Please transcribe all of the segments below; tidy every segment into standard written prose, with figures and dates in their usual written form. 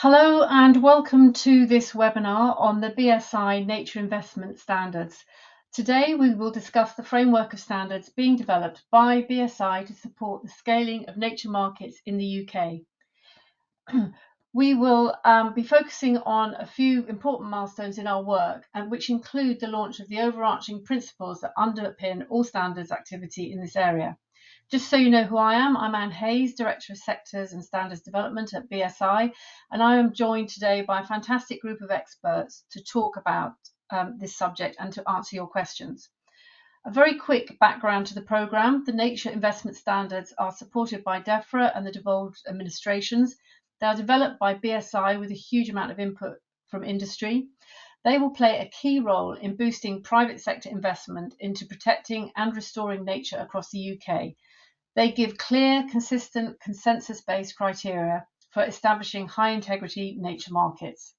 Hello and welcome to this webinar on the BSI Nature Investment Standards. Today we will discuss the framework of standards being developed by BSI to support the scaling of nature markets in the UK. We will be focusing on a few important milestones in our work, and which include the launch of the overarching principles that underpin all standards activity in this area. Just so you know who I am, I'm Anne Hayes, Director of Sectors and Standards Development at BSI, and I am joined today by a fantastic group of experts to talk about this subject and to answer your questions. A very quick background to the programme. The Nature Investment Standards are supported by DEFRA and the devolved administrations. They are developed by BSI with a huge amount of input from industry. They will play a key role in boosting private sector investment into protecting and restoring nature across the UK. They give clear, consistent, consensus-based criteria for establishing high-integrity nature markets.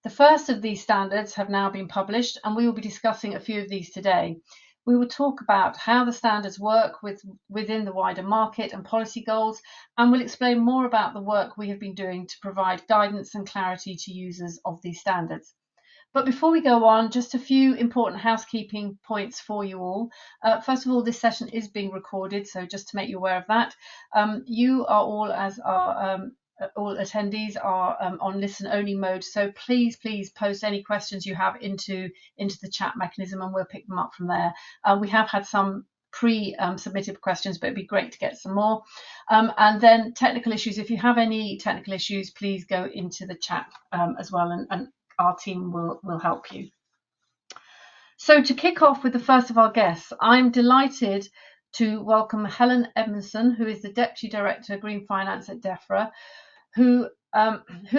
The first of these standards have now been published, and we will be discussing a few of these today. We will talk about how the standards work within the wider market and policy goals, and we'll explain more about the work we have been doing to provide guidance and clarity to users of these standards. But before we go on, just a few important housekeeping points for you all. First of all, this session is being recorded, so just to make you aware of that. You are all, as our all attendees, are on listen-only mode, so please post any questions you have into the chat mechanism, and we'll pick them up from there. We have had some pre-submitted questions, but it'd be great to get some more. And then technical issues. If you have any technical issues, please go into the chat as well, and our team will help you. So to kick off with the first of our guests, I'm delighted to welcome Helen Edmondson, who is the Deputy Director of Green Finance at DEFRA, who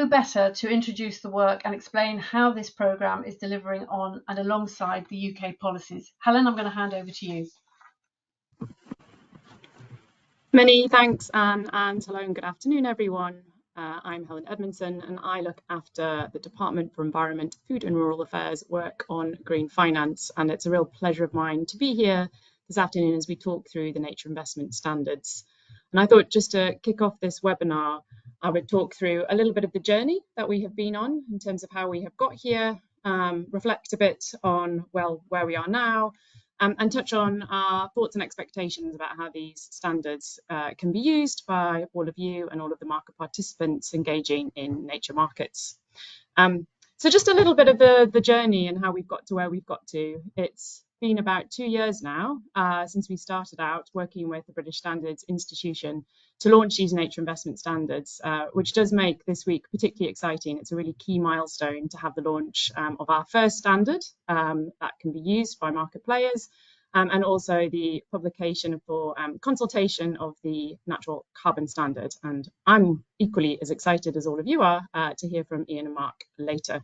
better to introduce the work and explain how this programme is delivering on and alongside the UK policies. Helen, I'm going to hand over to you. Many thanks, Anne, and hello and good afternoon, everyone. I'm Helen Edmondson, and I look after the Department for Environment, Food and Rural Affairs work on green finance, and it's a real pleasure of mine to be here this afternoon as we talk through the nature investment standards. And I thought just to kick off this webinar, I would talk through a little bit of the journey that we have been on in terms of how we have got here, reflect a bit on, well, where we are now, and touch on our thoughts and expectations about how these standards can be used by all of you and all of the market participants engaging in nature markets. So just a little bit of the journey and how we've got to where we've got to. It's been about 2 years now since we started out working with the British Standards Institution to launch these nature investment standards, which does make this week particularly exciting. It's a really key milestone to have the launch of our first standard that can be used by market players, and also the publication for consultation of the natural carbon standard. And I'm equally as excited as all of you are to hear from Ian and Mark later.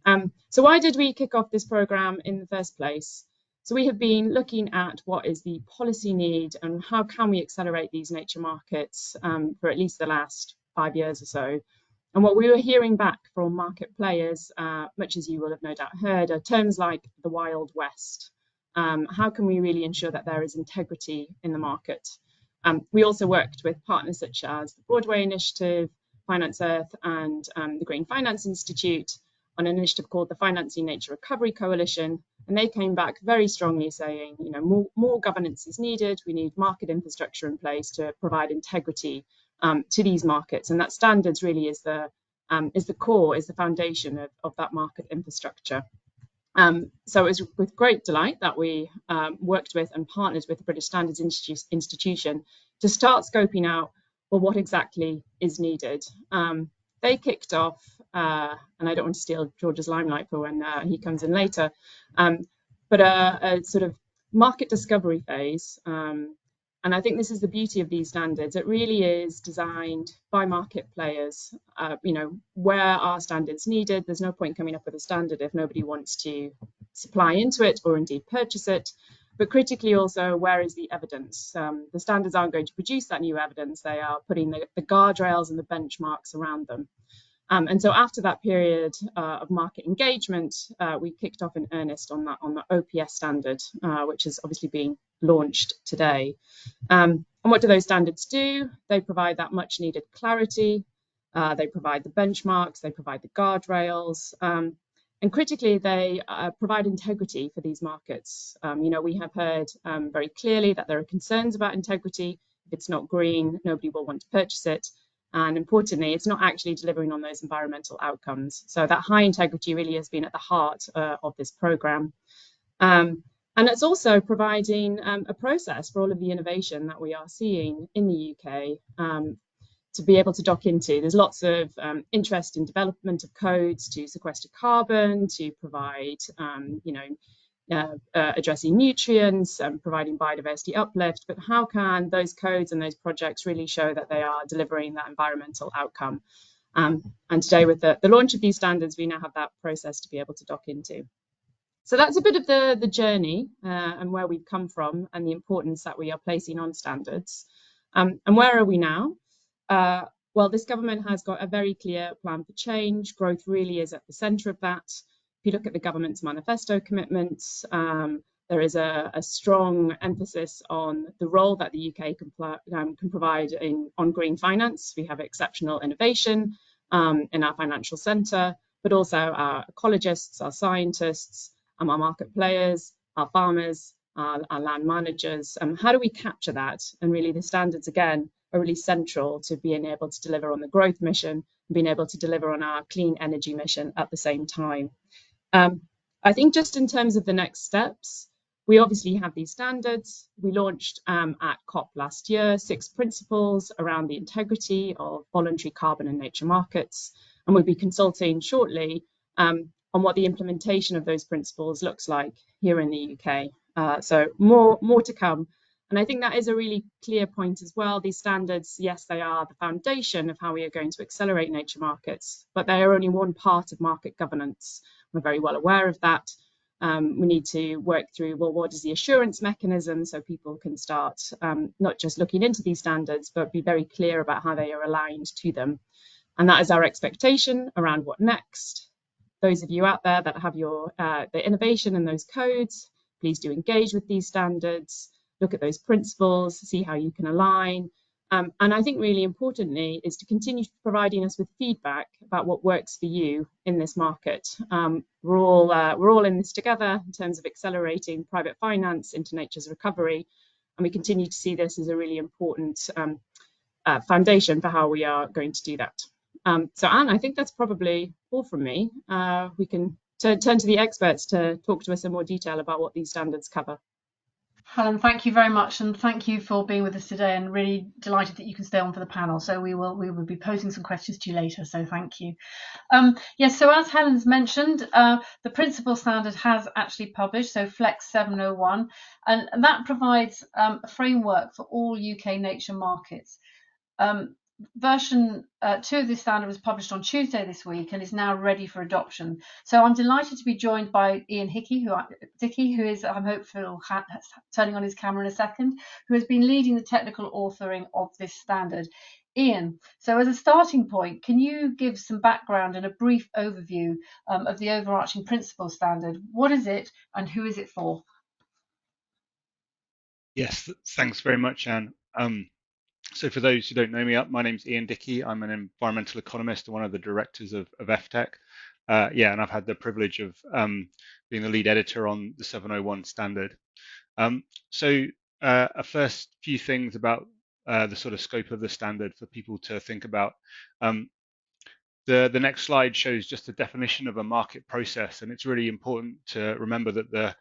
So why did we kick off this programme in the first place? So we have been looking at what is the policy need and how can we accelerate these nature markets for at least the last 5 years or so. And what we were hearing back from market players, much as you will have no doubt heard, are terms like the Wild West. How can we really ensure that there is integrity in the market? We also worked with partners such as the Broadway Initiative, Finance Earth, and the Green Finance Institute on an initiative called the Financing Nature Recovery Coalition, and they came back very strongly saying, you know, more governance is needed. We need market infrastructure in place to provide integrity to these markets, and that standards really is the core, is the foundation of that market infrastructure. So it was with great delight that we worked with and partnered with the British Standards Institution to start scoping out, well, what exactly is needed. They kicked off, and I don't want to steal George's limelight for when he comes in later, but a sort of market discovery phase. And I think this is the beauty of these standards. It really is designed by market players, you know, where are standards needed. There's no point coming up with a standard if nobody wants to supply into it or indeed purchase it. But critically also, where is the evidence? The standards aren't going to produce that new evidence. They are putting the guardrails and the benchmarks around them. And so after that period of market engagement, we kicked off in earnest on the OPS standard, which is obviously being launched today. And what do those standards do? They provide that much needed clarity. They provide the benchmarks, they provide the guardrails, and critically, they provide integrity for these markets. We have heard very clearly that there are concerns about integrity. If it's not green, nobody will want to purchase it. And importantly, it's not actually delivering on those environmental outcomes. So that high integrity really has been at the heart of this program. And it's also providing a process for all of the innovation that we are seeing in the UK to be able to dock into. There's lots of interest in development of codes to sequester carbon, to provide, addressing nutrients and providing biodiversity uplift. But how can those codes and those projects really show that they are delivering that environmental outcome? And today, with the launch of these standards, we now have that process to be able to dock into. So that's a bit of the journey and where we've come from and the importance that we are placing on standards. And where are we now? Well, this government has got a very clear plan for change. Growth really is at the centre of that. If you look at the government's manifesto commitments, there is a strong emphasis on the role that the UK can provide on green finance. We have exceptional innovation in our financial centre, but also our ecologists, our scientists, our market players, our farmers, our land managers. How do we capture that? And really the standards, again, are really central to being able to deliver on the growth mission and being able to deliver on our clean energy mission at the same time. I think just in terms of the next steps, we obviously have these standards. We launched at COP last year 6 principles around the integrity of voluntary carbon and nature markets, and we'll be consulting shortly on what the implementation of those principles looks like here in the UK. So more to come. And I think that is a really clear point as well. These standards, yes, they are the foundation of how we are going to accelerate nature markets, but they are only one part of market governance. We're very well aware of that. We need to work through, well, what is the assurance mechanism so people can start not just looking into these standards, but be very clear about how they are aligned to them. And that is our expectation around what next. Those of you out there that have your the innovation and those codes, please do engage with these standards, look at those principles, see how you can align. And I think really importantly is to continue providing us with feedback about what works for you in this market. We're all in this together in terms of accelerating private finance into nature's recovery. And we continue to see this as a really important foundation for how we are going to do that. So Anne, I think that's probably all from me. We can turn to the experts to talk to us in more detail about what these standards cover. Helen, thank you very much, and thank you for being with us today, and really delighted that you can stay on for the panel. So we will be posing some questions to you later, so thank you. Yes, so as Helen's mentioned, the principal standard has actually published, so Flex 701, and that provides a framework for all UK nature markets. Version 2 of this standard was published on Tuesday this week and is now ready for adoption. So I'm delighted to be joined by Ian Dickey, who is, I'm hopeful, turning on his camera in a second, who has been leading the technical authoring of this standard. Ian, so as a starting point, can you give some background and a brief overview of the overarching principle standard? What is it and who is it for? Yes, thanks very much, Anne. So for those who don't know me, my name's Ian Dickey. I'm an environmental economist and one of the directors of FTech. And I've had the privilege of being the lead editor on the 701 standard. A first few things about the sort of scope of the standard for people to think about. The next slide shows just a definition of a market process, and it's really important to remember that the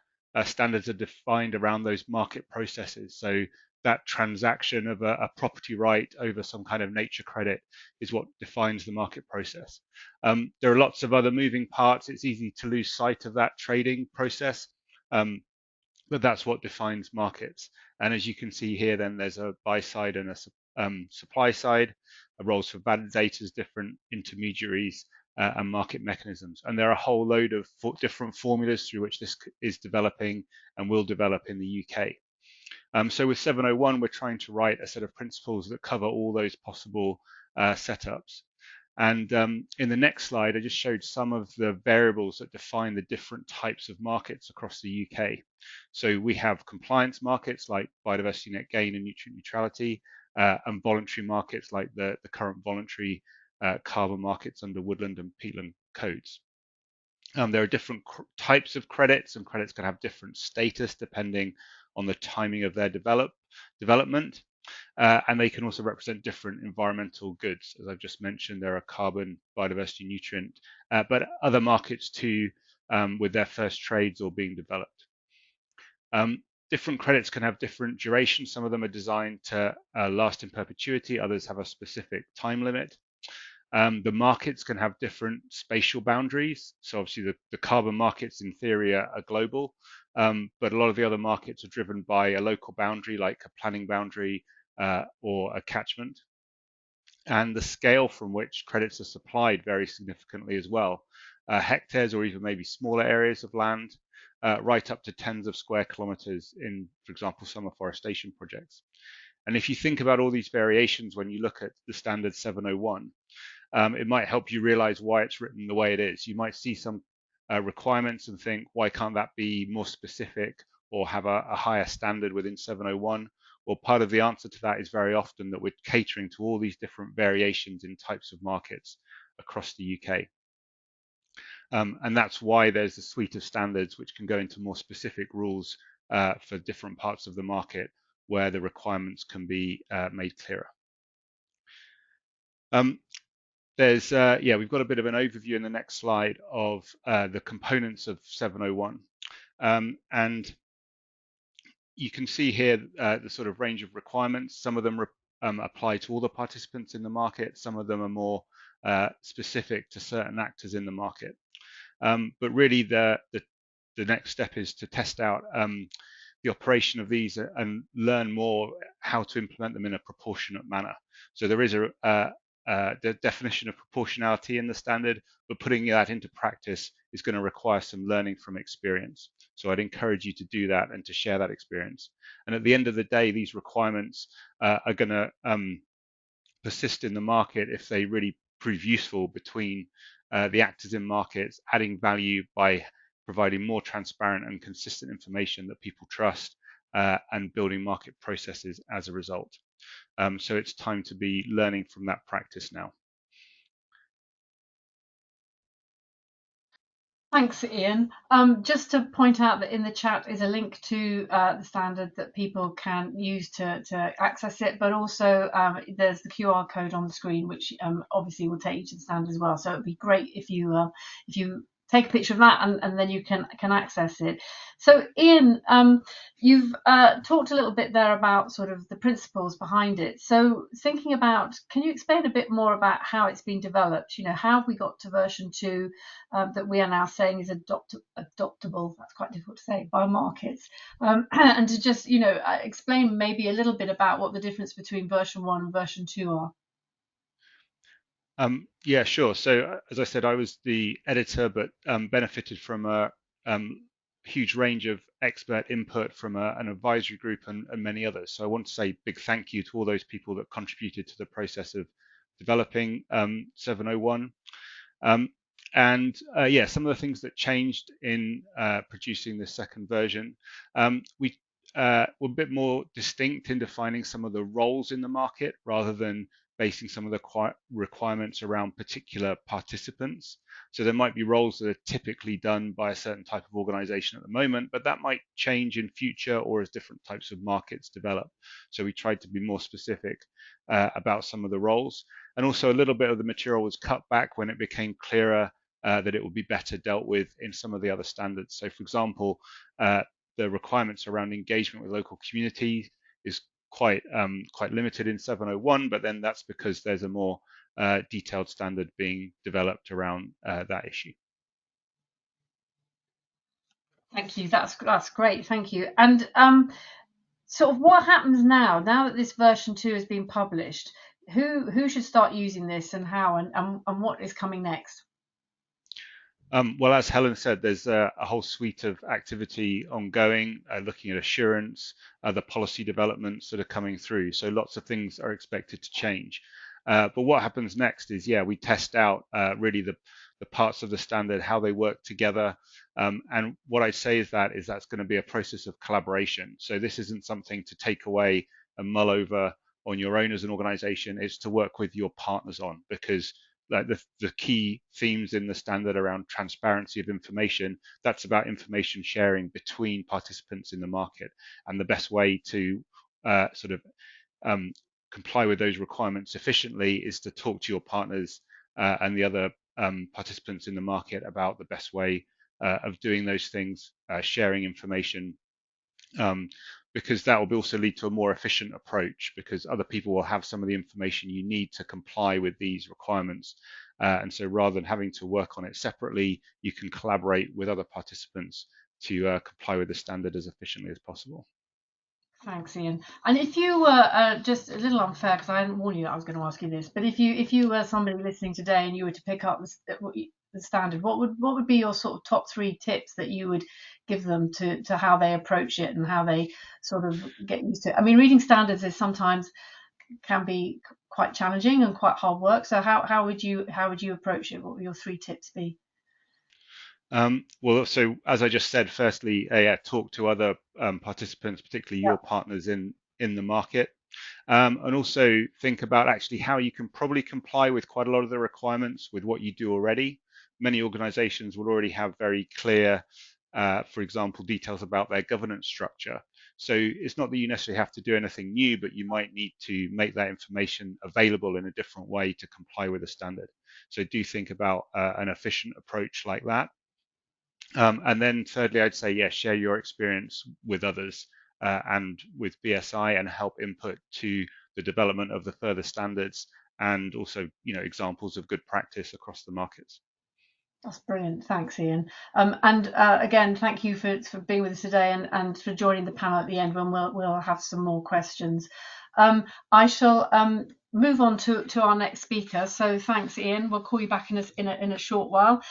standards are defined around those market processes. So that transaction of a property right over some kind of nature credit is what defines the market process. There are lots of other moving parts. It's easy to lose sight of that trading process, but that's what defines markets. And as you can see here, then there's a buy side and a supply side, roles for validators, different intermediaries, and market mechanisms. And there are a whole load of different formulas through which this is developing and will develop in the UK. So with 701, we're trying to write a set of principles that cover all those possible setups. And in the next slide, I just showed some of the variables that define the different types of markets across the UK. So we have compliance markets like biodiversity net gain and nutrient neutrality, and voluntary markets like the current voluntary carbon markets under woodland and peatland codes. There are different types of credits, and credits can have different status depending on the timing of their development. And they can also represent different environmental goods. As I've just mentioned, there are carbon, biodiversity, nutrient, but other markets too, with their first trades or being developed. Different credits can have different durations. Some of them are designed to last in perpetuity, others have a specific time limit. The markets can have different spatial boundaries. So obviously the carbon markets in theory are global, but a lot of the other markets are driven by a local boundary, like a planning boundary or a catchment. And the scale from which credits are supplied varies significantly as well. Hectares or even maybe smaller areas of land, right up to tens of square kilometers in, for example, some afforestation projects. And if you think about all these variations when you look at the standard 701, it might help you realize why it's written the way it is. You might see some requirements and think, why can't that be more specific or have a higher standard within 701? Well, part of the answer to that is very often that we're catering to all these different variations in types of markets across the UK. And that's why there's a suite of standards which can go into more specific rules for different parts of the market where the requirements can be made clearer. We've got a bit of an overview in the next slide of the components of 701. And you can see here the sort of range of requirements. Some of them apply to all the participants in the market. Some of them are more specific to certain actors in the market. But really the next step is to test out the operation of these and learn more how to implement them in a proportionate manner. So there is the definition of proportionality in the standard, but putting that into practice is going to require some learning from experience. So I'd encourage you to do that and to share that experience. And at the end of the day, these requirements are going to persist in the market if they really prove useful between the actors in markets, adding value by providing more transparent and consistent information that people trust, and building market processes as a result. So it's time to be learning from that practice now. Thanks, Ian. Just to point out that in the chat is a link to the standard that people can use to access it, but also there's the QR code on the screen, which obviously will take you to the standard as well. So it'd be great if you take a picture of that and then you can access it. So Ian, you've talked a little bit there about sort of the principles behind it. So thinking about, can you explain a bit more about how it's been developed? You know, how have we got to version 2 that we are now saying is adoptable, that's quite difficult to say, by markets, and to just, you know, explain maybe a little bit about what the difference between version 1 and version 2 are. Yeah, sure. So as I said, I was the editor, but benefited from a huge range of expert input from an advisory group and many others. So I want to say a big thank you to all those people that contributed to the process of developing 701. Yeah, some of the things that changed in producing the second version, we were a bit more distinct in defining some of the roles in the market rather than basing some of the requirements around particular participants. So there might be roles that are typically done by a certain type of organization at the moment, but that might change in future or as different types of markets develop. So we tried to be more specific about some of the roles. And also a little bit of the material was cut back when it became clearer that it would be better dealt with in some of the other standards. So for example, the requirements around engagement with local communities is quite limited in 701, but then that's because there's a more detailed standard being developed around that issue. Thank you. That's great. Thank you. And sort of what happens now that this version 2 has been published? Who should start using this, and how, and what is coming next? Well, as Helen said, there's a whole suite of activity ongoing, looking at assurance, the policy developments that are coming through. So lots of things are expected to change. But what happens next is, we test out really the parts of the standard, how they work together. And what I say is that's going to be a process of collaboration. So this isn't something to take away and mull over on your own as an organization. It's to work with your partners on, because like the key themes in the standard around transparency of information. That's about information sharing between participants in the market, and the best way to sort of comply with those requirements efficiently is to talk to your partners and the other participants in the market about the best way of doing those things, sharing information, because that will also lead to a more efficient approach, because other people will have some of the information you need to comply with these requirements. And so rather than having to work on it separately, you can collaborate with other participants to comply with the standard as efficiently as possible. Thanks, Ian. And if you were just a little unfair, because I hadn't warned you that I was going to ask you this, but if you were somebody listening today and you were to pick up the standard, what would be your sort of top 3 tips that you would give them to how they approach it and how they sort of get used to it? I mean, reading standards is sometimes can be quite challenging and quite hard work. So how would you approach it? What would your 3 tips be? Well, so as I just said, firstly, talk to other participants, particularly your partners in the market, and also think about actually how you can probably comply with quite a lot of the requirements with what you do already. Many organizations will already have very clear, for example, details about their governance structure. So it's not that you necessarily have to do anything new, but you might need to make that information available in a different way to comply with the standard. So do think about an efficient approach like that. And then thirdly, I'd say, yeah, share your experience with others and with BSI, and help input to the development of the further standards, and also, examples of good practice across the markets. That's brilliant. Thanks, Ian. And again, thank you for being with us today and for joining the panel at the end when we'll have some more questions. I shall move on to our next speaker. So thanks, Ian. We'll call you back in a short while.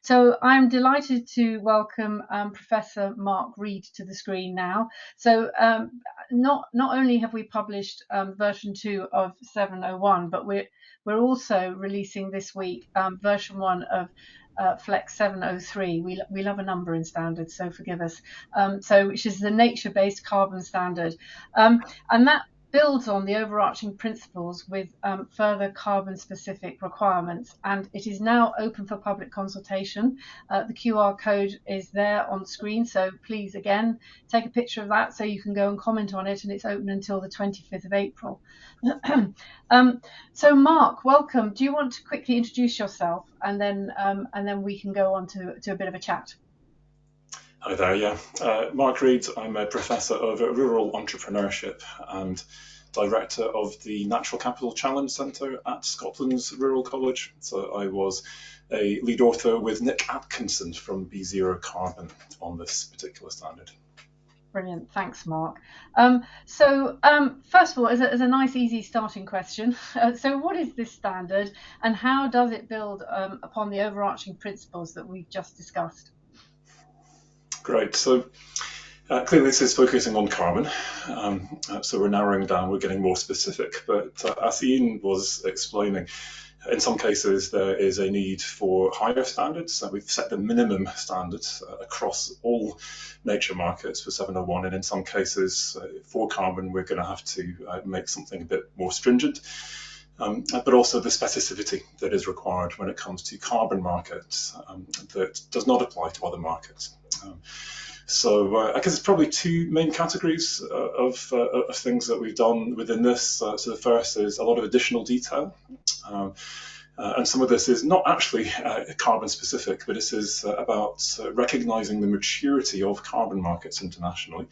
So I'm delighted to welcome Professor Mark Reed to the screen now. So not only have we published version 2 of 701, but we're also releasing this week version 1 of Flex 703. We love a number in standards, so forgive us. Which is the nature-based carbon standard, and that builds on the overarching principles with further carbon-specific requirements, and it is now open for public consultation. The QR code is there on screen, so please, again, take a picture of that so you can go and comment on it, and it's open until the 25th of April. So Mark, welcome. Do you want to quickly introduce yourself, and then we can go on to a bit of a chat? Hi there, yeah. Mark Reed, I'm a Professor of Rural Entrepreneurship and Director of the Natural Capital Challenge Centre at Scotland's Rural College. So I was a lead author with Nick Atkinson from B0 Carbon on this particular standard. Brilliant, thanks, Mark. First of all, as a nice, easy starting question, so what is this standard and how does it build upon the overarching principles that we've just discussed? Great. So clearly this is focusing on carbon. So we're narrowing down, we're getting more specific. But as Ian was explaining, in some cases there is a need for higher standards. We've set the minimum standards across all nature markets for 701. And in some cases for carbon, we're going to have to make something a bit more stringent. But also the specificity that is required when it comes to carbon markets that does not apply to other markets. So I guess it's probably 2 main categories of things that we've done within this. So the first is a lot of additional detail. And some of this is not actually carbon specific, but this is about recognizing the maturity of carbon markets internationally.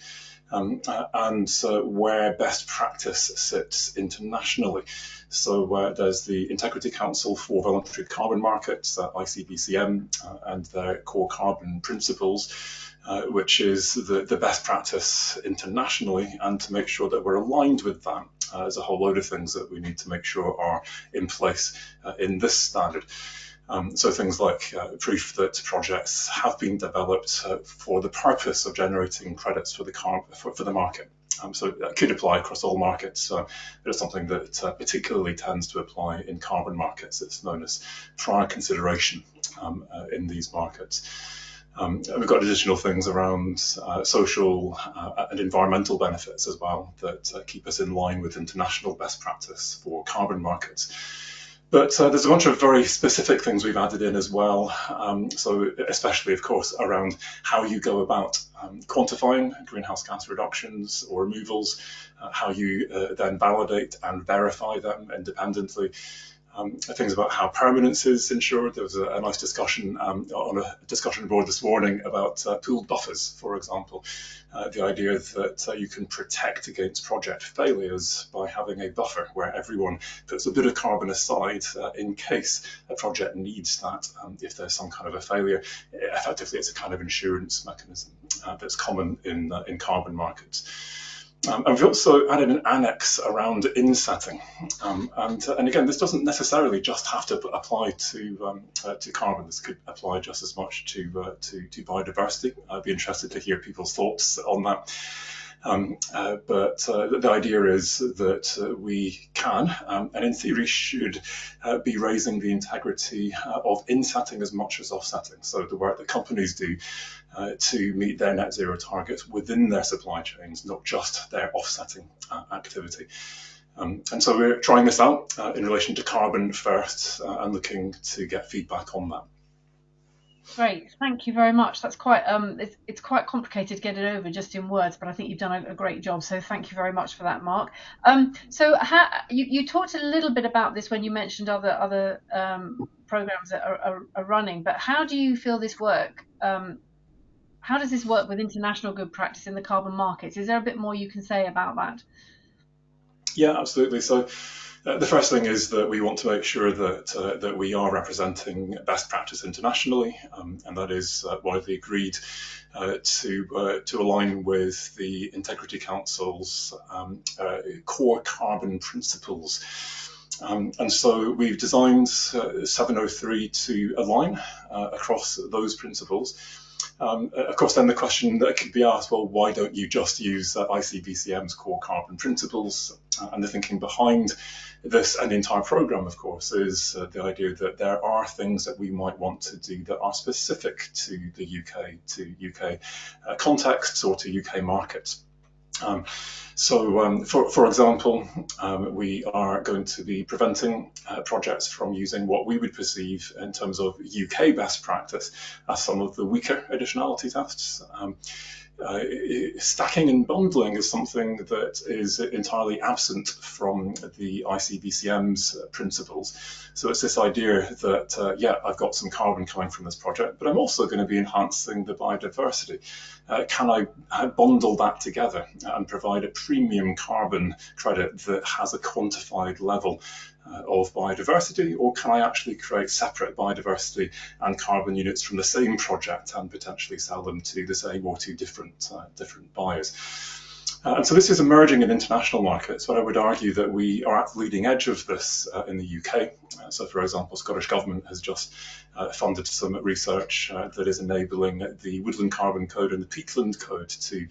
And where best practice sits internationally. So there's the Integrity Council for Voluntary Carbon Markets, ICBCM, and their core carbon principles, which is the best practice internationally, and to make sure that we're aligned with that, there's a whole load of things that we need to make sure are in place in this standard. So things like proof that projects have been developed for the purpose of generating credits for the market. So that could apply across all markets. It's something that particularly tends to apply in carbon markets. It's known as prior consideration in these markets. We've got additional things around social and environmental benefits as well that keep us in line with international best practice for carbon markets. But there's a bunch of very specific things we've added in as well. So especially, of course, around how you go about quantifying greenhouse gas reductions or removals, how you then validate and verify them independently. Things about how permanence is ensured. There was a nice discussion on a discussion board this morning about pooled buffers, for example. The idea that you can protect against project failures by having a buffer where everyone puts a bit of carbon aside in case a project needs that if there's some kind of a failure. Effectively, it's a kind of insurance mechanism that's common in carbon markets. And we've also added an annex around insetting, and again, this doesn't necessarily just have to apply to carbon. This could apply just as much to biodiversity. I'd be interested to hear people's thoughts on that. But the idea is that we can, and in theory should, be raising the integrity of insetting as much as offsetting. So the work that companies do to meet their net zero targets within their supply chains, not just their offsetting activity. And so we're trying this out in relation to carbon first and looking to get feedback on that. Great, thank you very much. That's quite it's quite complicated to get it over just in words, but I think you've done a great job. So thank you very much for that, Mark. So you talked a little bit about this when you mentioned other programs that are running, but how do you feel this work? How does this work with international good practice in the carbon markets? Is there a bit more you can say about that? Yeah, absolutely. So the first thing is that we want to make sure that we are representing best practice internationally, and that is widely agreed to align with the Integrity Council's core carbon principles. And so we've designed 703 to align across those principles. Of course, then the question that could be asked, well, why don't you just use ICBCM's core carbon principles? And the thinking behind this and the entire programme, of course, is the idea that there are things that we might want to do that are specific to the UK, to UK contexts or to UK markets. So, for example, we are going to be preventing projects from using what we would perceive in terms of UK best practice as some of the weaker additionality tests. Stacking and bundling is something that is entirely absent from the ICBCM's principles. So it's this idea that, yeah, I've got some carbon coming from this project, but I'm also going to be enhancing the biodiversity. Can I bundle that together and provide a premium carbon credit that has a quantified level of biodiversity, or can I actually create separate biodiversity and carbon units from the same project and potentially sell them to the same or to different buyers? And so this is emerging in international markets, but I would argue that we are at the leading edge of this in the UK. So, for example, Scottish Government has just funded some research that is enabling the Woodland Carbon Code and the Peatland Code to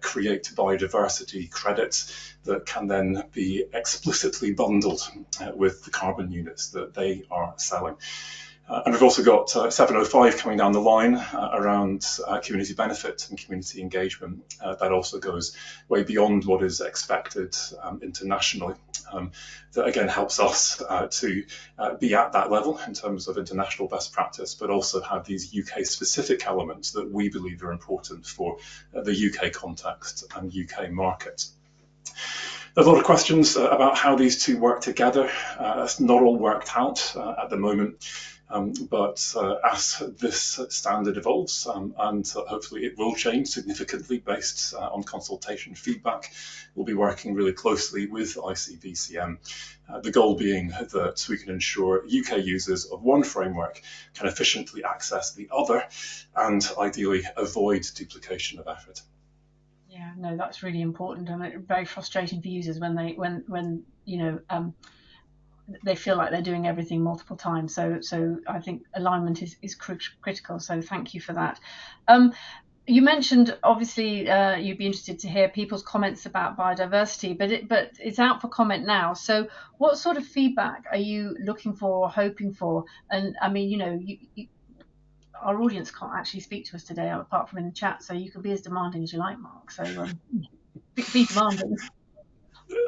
create biodiversity credits that can then be explicitly bundled with the carbon units that they are selling. And we've also got 705 coming down the line around community benefit and community engagement. That also goes way beyond what is expected internationally. That again helps us to be at that level in terms of international best practice, but also have these UK specific elements that we believe are important for the UK context and UK market. There's a lot of questions about how these two work together. It's not all worked out at the moment. But as this standard evolves, and hopefully it will change significantly based on consultation feedback, we'll be working really closely with ICBCM. The goal being that we can ensure UK users of one framework can efficiently access the other and ideally avoid duplication of effort. Yeah, no, that's really important, and very frustrating for users when they feel like they're doing everything multiple times. So I think alignment is critical. So thank you for that. You mentioned, obviously, you'd be interested to hear people's comments about biodiversity, but it's out for comment now. So what sort of feedback are you looking for or hoping for? And I mean, our audience can't actually speak to us today apart from in the chat, so you can be as demanding as you like, Mark. So be demanding.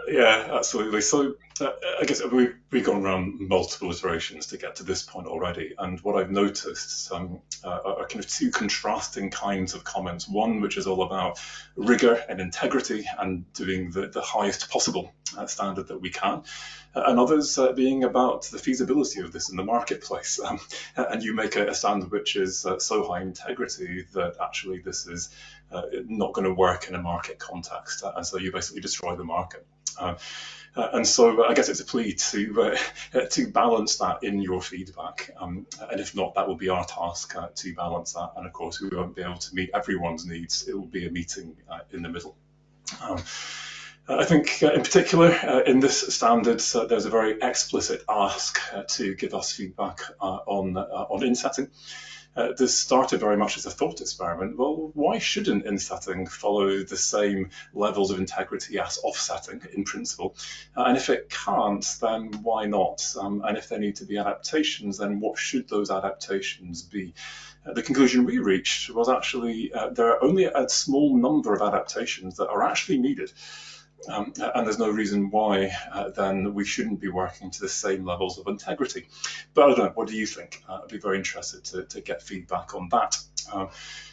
Yeah, absolutely. So I guess we've gone around multiple iterations to get to this point already, and what I've noticed are kind of two contrasting kinds of comments. One which is all about rigor and integrity and doing the highest possible standard that we can, and others being about the feasibility of this in the marketplace. And you make a standard which is so high integrity that actually this is not going to work in a market context, and so you basically destroy the market. And so I guess it's a plea to balance that in your feedback, and if not, that will be our task to balance that. And of course, we won't be able to meet everyone's needs. It will be a meeting in the middle. I think in particular in this standard, there's a very explicit ask to give us feedback on insetting. This started very much as a thought experiment. Well, why shouldn't insetting follow the same levels of integrity as offsetting in principle? And if it can't, then why not? And if there need to be adaptations, then what should those adaptations be? The conclusion we reached was actually there are only a small number of adaptations that are actually needed. And there's no reason why then we shouldn't be working to the same levels of integrity. But I don't know, what do you think? I'd be very interested to get feedback on that.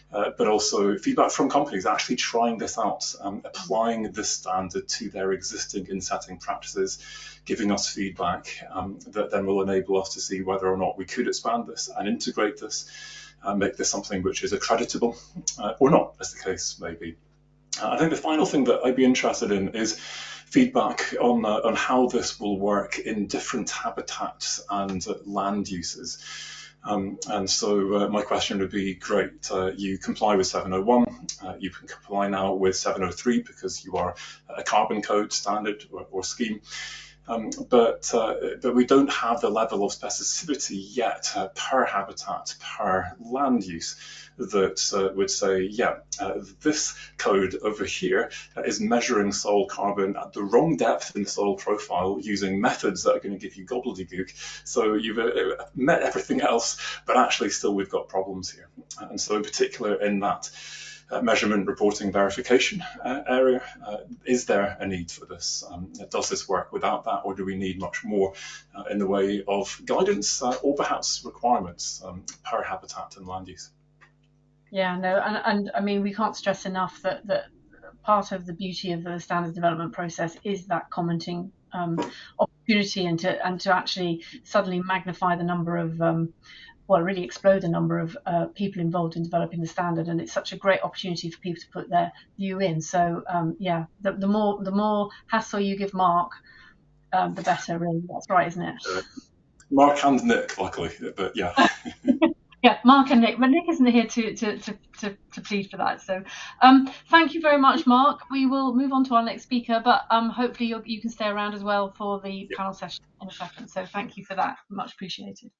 But also feedback from companies actually trying this out, applying this standard to their existing insetting practices, giving us feedback that then will enable us to see whether or not we could expand this and integrate this, make this something which is accreditable or not, as the case may be. I think the final thing that I'd be interested in is feedback on how this will work in different habitats and land uses. And so my question would be, great, you comply with 701, you can comply now with 703 because you are a carbon code standard or scheme. But we don't have the level of specificity yet per habitat, per land use that would say, yeah, this code over here is measuring soil carbon at the wrong depth in the soil profile using methods that are going to give you gobbledygook. So you've met everything else, but actually still we've got problems here. And so in particular in that measurement, reporting, verification area. Is there a need for this? Does this work without that, or do we need much more in the way of guidance or perhaps requirements per habitat and land use? Yeah, no, and I mean, we can't stress enough that part of the beauty of the standards development process is that commenting opportunity, and to actually suddenly magnify the number of really explode the number of people involved in developing the standard, and it's such a great opportunity for people to put their view in. So yeah, the more hassle you give Mark, the better. Really, that's right, isn't it? Mark and Nick, luckily, but yeah. Yeah, Mark and Nick, but Nick isn't here to plead for that. So thank you very much, Mark. We will move on to our next speaker, but hopefully you can stay around as well for the panel session in a second. So thank you for that, much appreciated.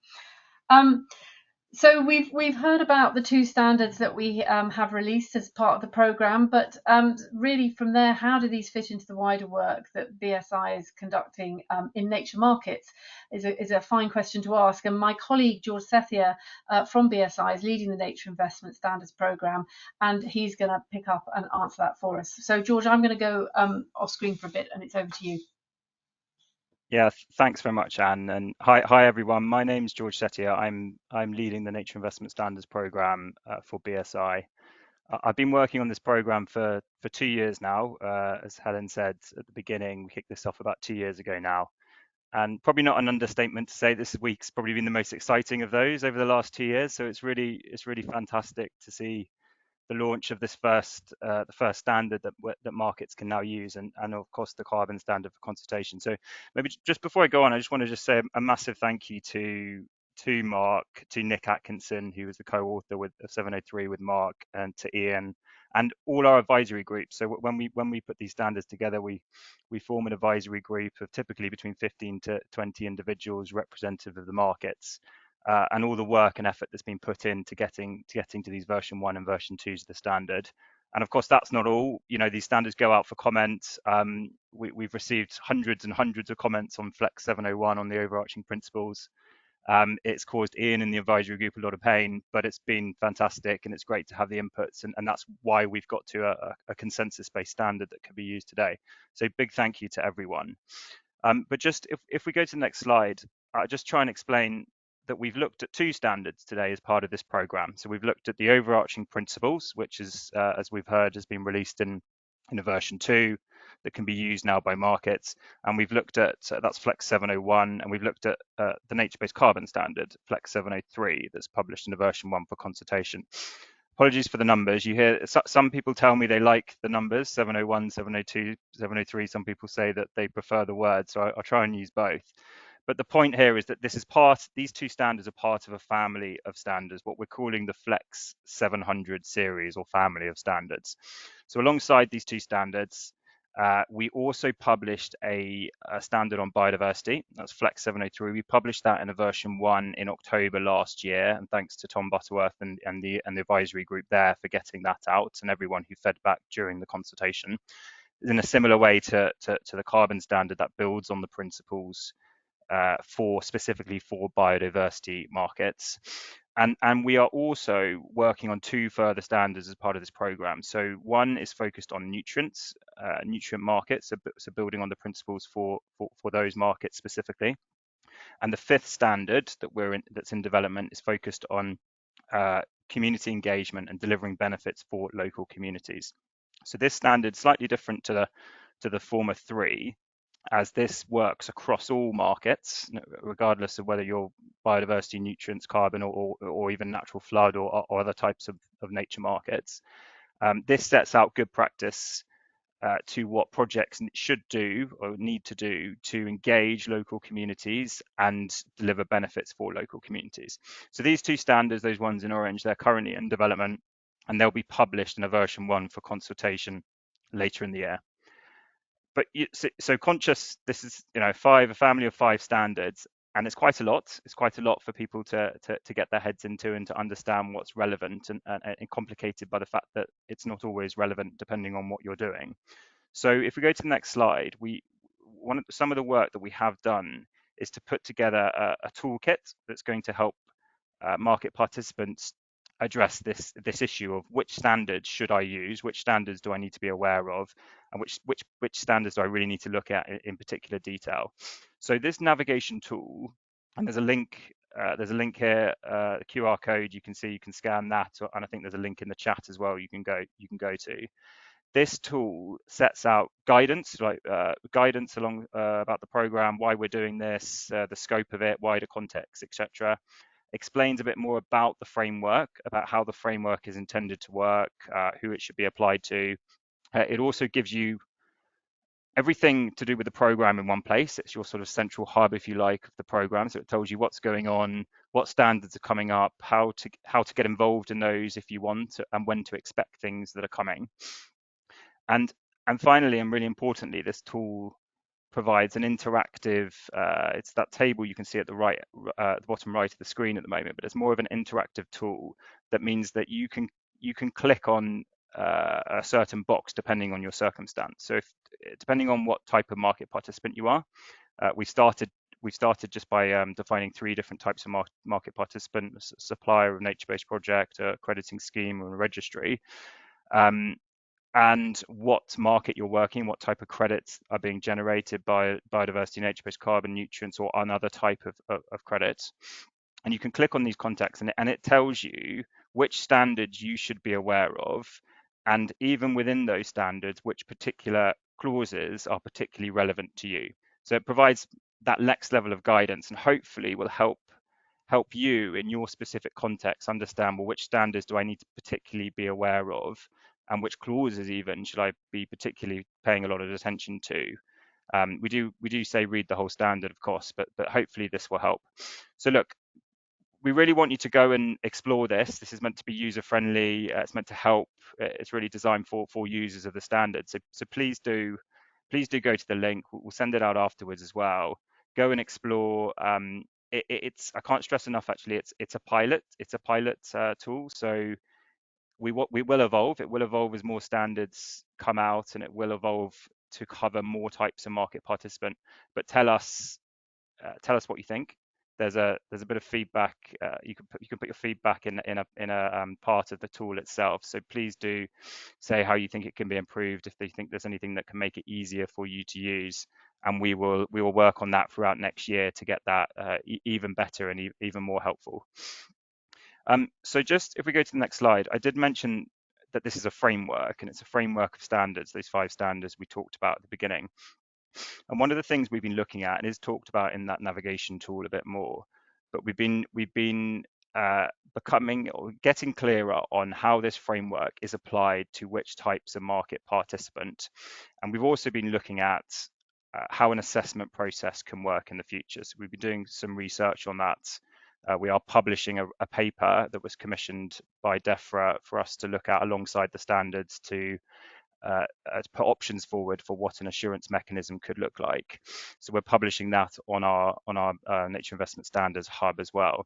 So we've heard about the two standards that we have released as part of the programme, but really from there, how do these fit into the wider work that BSI is conducting in nature markets is a fine question to ask. And my colleague George Sethia from BSI is leading the Nature Investment Standards Programme, and he's going to pick up and answer that for us. So George, I'm going to go off screen for a bit, and it's over to you. Yeah, thanks very much, Anne, and hi everyone. My name's George Sethia. I'm leading the Nature Investment Standards Programme for BSI. I've been working on this programme for 2 years now. As Helen said at the beginning, we kicked this off about 2 years ago now, and probably not an understatement to say this week's probably been the most exciting of those over the last 2 years. So it's really fantastic to see the launch of this the first standard that markets can now use, and of course the carbon standard for consultation. So maybe just before I go on, I just want to just say a massive thank you to Mark, to Nick Atkinson, who was the co-author of 703 with Mark, and to Ian, and all our advisory groups. So when we put these standards together, we form an advisory group of typically between 15 to 20 individuals representative of the markets. And all the work and effort that's been put into getting to these version 1 and version 2s of the standard. And of course, that's not all. You know, these standards go out for comment. We've received hundreds and hundreds of comments on Flex 701 on the overarching principles. It's caused Ian in the advisory group a lot of pain, but it's been fantastic, and it's great to have the inputs, and that's why we've got to a consensus-based standard that can be used today. So big thank you to everyone. But just if we go to the next slide, I'll just try and explain that we've looked at two standards today as part of this program. So we've looked at the overarching principles, which is, as we've heard, has been released in a version 2 that can be used now by markets. And we've looked at, that's Flex 701, and we've looked at the nature-based carbon standard, Flex 703, that's published in a version 1 for consultation. Apologies for the numbers. You hear some people tell me they like the numbers, 701, 702, 703. Some people say that they prefer the words, so I'll try and use both. But the point here is that these two standards are part of a family of standards, what we're calling the Flex 700 series or family of standards. So alongside these two standards, we also published a standard on biodiversity. That's Flex 703. We published that in a version 1 in October last year, and thanks to Tom Butterworth and the advisory group there for getting that out, and everyone who fed back during the consultation. In a similar way to the carbon standard that builds on the principles specifically for biodiversity markets. And we are also working on 2 further standards as part of this program. So one is focused on nutrients, nutrient markets, so building on the principles for those markets specifically. And the 5th standard that's in development is focused on community engagement and delivering benefits for local communities. So this standard is slightly different to the former 3, as this works across all markets, regardless of whether you're biodiversity, nutrients, carbon, or even natural flood or other types of nature markets. This sets out good practice to what projects should do or need to do to engage local communities and deliver benefits for local communities. So these 2 standards, those ones in orange, they're currently in development, and they'll be published in a version 1 for consultation later in the year. But so conscious, this is a family of 5 standards, and it's quite a lot. It's quite a lot for people to get their heads into and to understand what's relevant, and complicated by the fact that it's not always relevant depending on what you're doing. So if we go to the next slide, some of the work that we have done is to put together a toolkit that's going to help market participants address this issue of which standards should I use, which standards do I need to be aware of, and which standards do I really need to look at in particular detail. So this navigation tool, and there's a link here, the QR code, you can scan that, and I think there's a link in the chat as well you can go to. This tool sets out guidance, guidance along about the program, why we're doing this, the scope of it, wider context, etc. Explains a bit more about the framework, about how the framework is intended to work, who it should be applied to. It also gives you everything to do with the program in one place. It's your sort of central hub, if you like, of the program. So it tells you what's going on, what standards are coming up, how to get involved in those if you want, and when to expect things that are coming. And finally, and really importantly, this tool provides an interactive, it's that table you can see at the bottom right of the screen at the moment, but it's more of an interactive tool that means that you can click on a certain box depending on your circumstance. So depending on what type of market participant you are, we started just by defining 3 different types of market participants: supplier of nature-based project, a crediting scheme, or a registry. And what market you're working, what type of credits are being generated by biodiversity, nature-based carbon, nutrients, or another type of credits. And you can click on these contexts, and it tells you which standards you should be aware of, and even within those standards, which particular clauses are particularly relevant to you. So it provides that next level of guidance, and hopefully will help you in your specific context understand, well, which standards do I need to particularly be aware of, and which clauses even should I be particularly paying a lot of attention to. We do say read the whole standard, of course, but hopefully this will help. So look, we really want you to go and explore this. This is meant to be user friendly. It's meant to help. It's really designed for users of the standard. So please do go to the link. We'll send it out afterwards as well. Go and explore. It's, I can't stress enough, actually, it's a pilot. It's a pilot tool. So we will evolve. It will evolve as more standards come out, and it will evolve to cover more types of market participant. But tell us what you think. there's a bit of feedback. You can put your feedback in a part of the tool itself. So please do say how you think it can be improved, if they think there's anything that can make it easier for you to use, and we will work on that throughout next year to get that even better and even more helpful. So just if we go to the next slide, I did mention that this is a framework, and it's a framework of standards, those 5 standards we talked about at the beginning. And one of the things we've been looking at, and is talked about in that navigation tool a bit more, but we've been becoming or getting clearer on how this framework is applied to which types of market participant. And we've also been looking at how an assessment process can work in the future. So we've been doing some research on that. We are publishing a paper that was commissioned by DEFRA for us to look at alongside the standards to put options forward for what an assurance mechanism could look like. So we're publishing that on our Nature Investment Standards hub as well.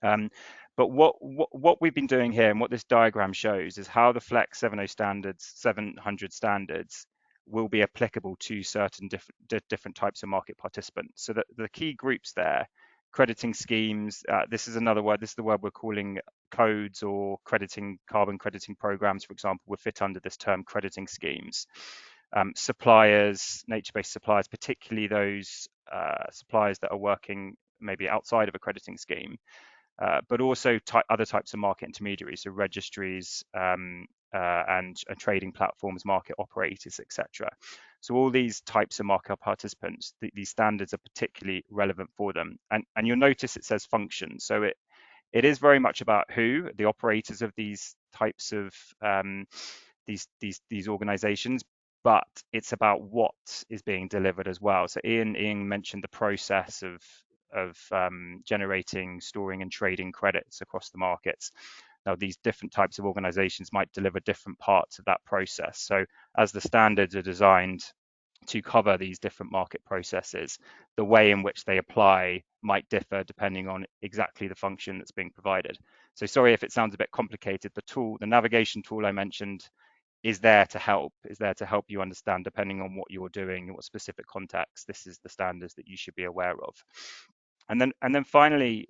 But what we've been doing here, and what this diagram shows, is how the Flex 700 standards will be applicable to certain different types of market participants. So the key groups there: crediting schemes. This is another word. This is the word we're calling codes, or carbon crediting programs, for example, would fit under this term, crediting schemes. Suppliers, nature-based suppliers, particularly those suppliers that are working maybe outside of a crediting scheme, but also other types of market intermediaries, so registries and trading platforms, market operators, etc. So all these types of market participants, these standards are particularly relevant for them. And you'll notice it says function. So it is very much about who, the operators of these types of these organizations, but it's about what is being delivered as well. So Ian mentioned the process of generating, storing and trading credits across the markets. Now, these different types of organizations might deliver different parts of that process. So as the standards are designed to cover these different market processes, the way in which they apply might differ depending on exactly the function that's being provided. So sorry if it sounds a bit complicated. The navigation tool I mentioned is there to help you understand, depending on what you're doing, in what specific context, this is the standards that you should be aware of. And then finally,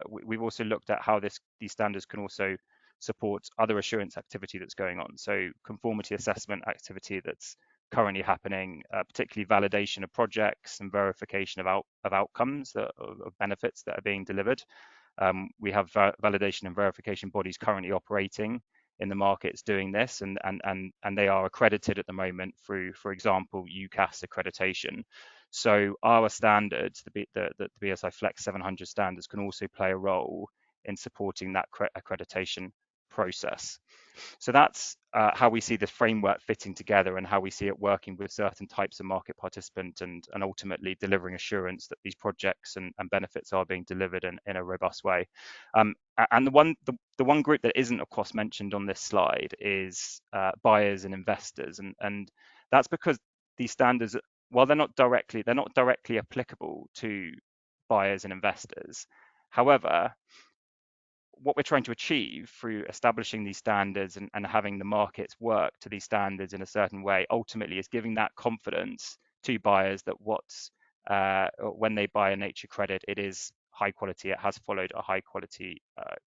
we've also looked at how these standards can also support other assurance activity that's going on. So conformity assessment activity that's currently happening, particularly validation of projects and verification of outcomes, of benefits that are being delivered. We have validation and verification bodies currently operating in the markets doing this, and they are accredited at the moment through, for example, UCAS accreditation. So our standards, the BSI Flex 700 standards, can also play a role in supporting that accreditation process. So that's how we see this framework fitting together, and how we see it working with certain types of market participant, and ultimately delivering assurance that these projects and benefits are being delivered in a robust way. And the one group that isn't, of course, mentioned on this slide is buyers and investors, and that's because these standards, while they're not directly applicable to buyers and investors. However, what we're trying to achieve through establishing these standards and having the markets work to these standards in a certain way, ultimately is giving that confidence to buyers that when they buy a nature credit, it is high quality, it has followed a high quality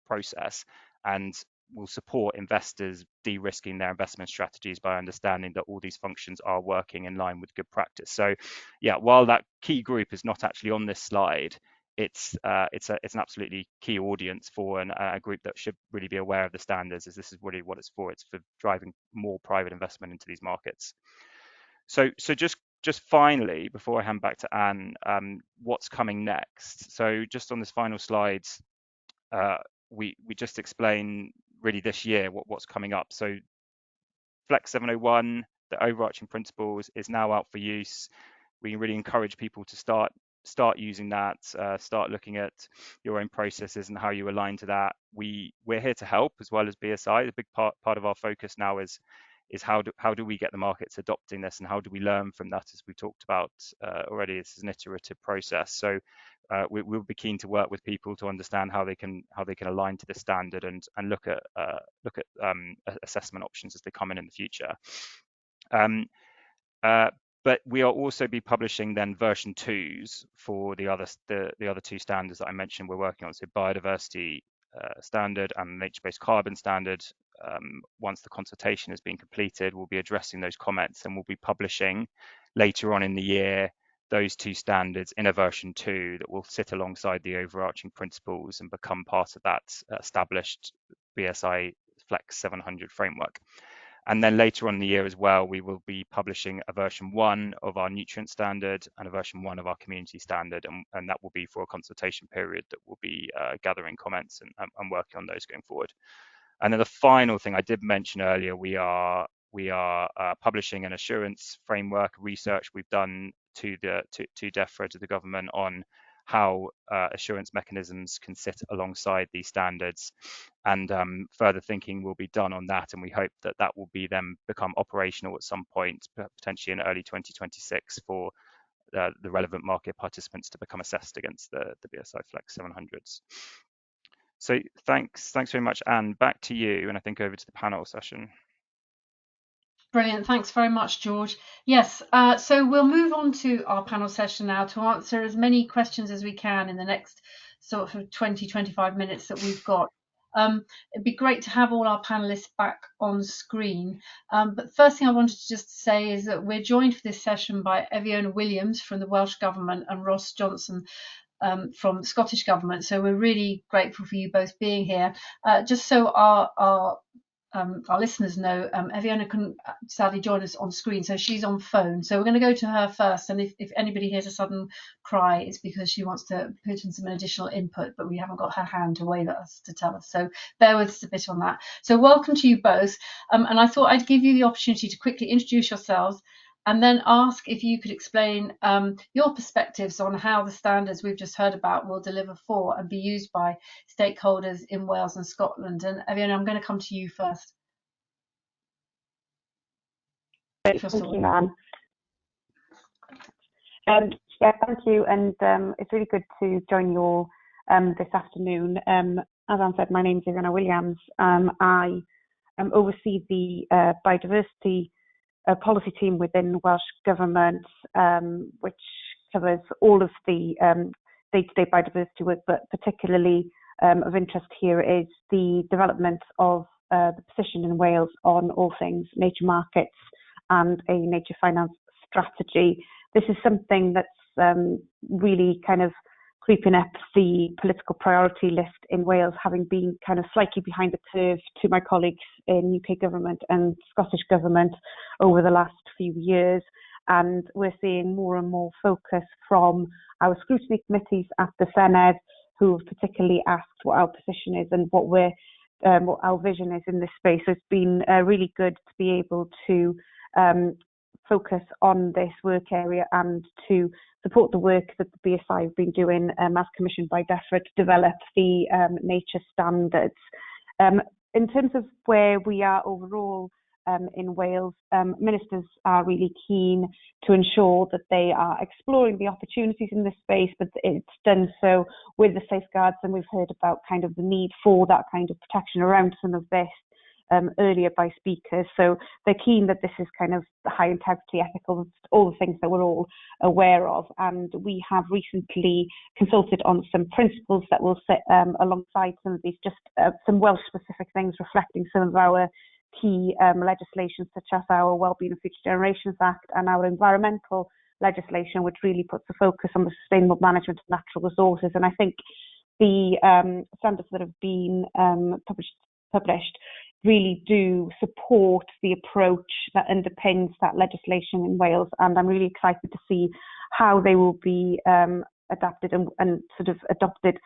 process, and will support investors de-risking their investment strategies by understanding that all these functions are working in line with good practice. So yeah, while that key group is not actually on this slide, it's an absolutely key audience for a group that should really be aware of the standards, as this is really what it's for. It's for driving more private investment into these markets. So just finally, before I hand back to Anne, what's coming next? So just on this final slide, we just explain really this year what's coming up. So Flex 701, the overarching principles, is now out for use. We really encourage people to start using that, start looking at your own processes and how you align to that. We're here to help, as well as BSI. The big part of our focus now is how do we get the markets adopting this, and how do we learn from that, as we talked about already. This is an iterative process, so we'll be keen to work with people to understand how they can align to this standard and look at assessment options as they come in the future. But we will also be publishing then version 2s for the other two standards that I mentioned we're working on. So biodiversity standard and nature-based carbon standard. Once the consultation has been completed, we'll be addressing those comments, and we'll be publishing later on in the year those two standards in a version 2 that will sit alongside the overarching principles and become part of that established BSI Flex 700 framework. And then later on in the year as well, we will be publishing a version 1 of our nutrient standard and a version 1 of our community standard, and that will be for a consultation period that will be gathering comments and working on those going forward. And then the final thing I did mention earlier, we are publishing an assurance framework research we've done to DEFRA, to the government, on how assurance mechanisms can sit alongside these standards, and further thinking will be done on that, and we hope that that will be then become operational at some point, potentially in early 2026, for the relevant market participants to become assessed against the BSI Flex 700s. So thanks very much, Anne. Back to you, and I think over to the panel session. Brilliant. Thanks very much, George. Yes, so we'll move on to our panel session now to answer as many questions as we can in the next sort of 20-25 minutes that we've got. It'd be great to have all our panelists back on screen. But the first thing I wanted to just say is that we're joined for this session by Eviona Williams from the Welsh Government and Ross Johnson from the Scottish Government. So we're really grateful for you both being here. Just so our listeners know, Eviona couldn't sadly join us on screen, so she's on phone. So we're going to go to her first, and if anybody hears a sudden cry, it's because she wants to put in some additional input, but we haven't got her hand to wave at us to tell us. So bear with us a bit on that. So welcome to you both, and I thought I'd give you the opportunity to quickly introduce yourselves, and then ask if you could explain your perspectives on how the standards we've just heard about will deliver for and be used by stakeholders in Wales and Scotland. And Eviona, I'm going to come to you first. Thank you, Anne. Yeah, thank you, and it's really good to join you all this afternoon. As Anne said, my name is Eviona Williams. I oversee the biodiversity policy team within Welsh Government, which covers all of the day-to-day biodiversity work, but particularly of interest here is the development of the position in Wales on all things nature markets and a nature finance strategy. This is something that's really kind of creeping up the political priority list in Wales, having been kind of slightly behind the curve to my colleagues in UK Government and Scottish Government over the last few years. And we're seeing more and more focus from our scrutiny committees at the Senedd, who have particularly asked what our position is and what our vision is in this space. So it's been really good to be able to focus on this work area and to support the work that the BSI have been doing as commissioned by DEFRA to develop the nature standards. In terms of where we are overall in Wales, ministers are really keen to ensure that they are exploring the opportunities in this space, but it's done so with the safeguards, and we've heard about kind of the need for that kind of protection around some of this earlier by speakers. So they're keen that this is kind of the high integrity, ethical, all the things that we're all aware of. And we have recently consulted on some principles that will sit alongside some of these, just some Welsh specific things reflecting some of our key legislation, such as our Wellbeing of Future Generations Act and our environmental legislation, which really puts a focus on the sustainable management of natural resources. And I think the standards that have been published really do support the approach that underpins that legislation in Wales, and I'm really excited to see how they will be adapted and sort of adopted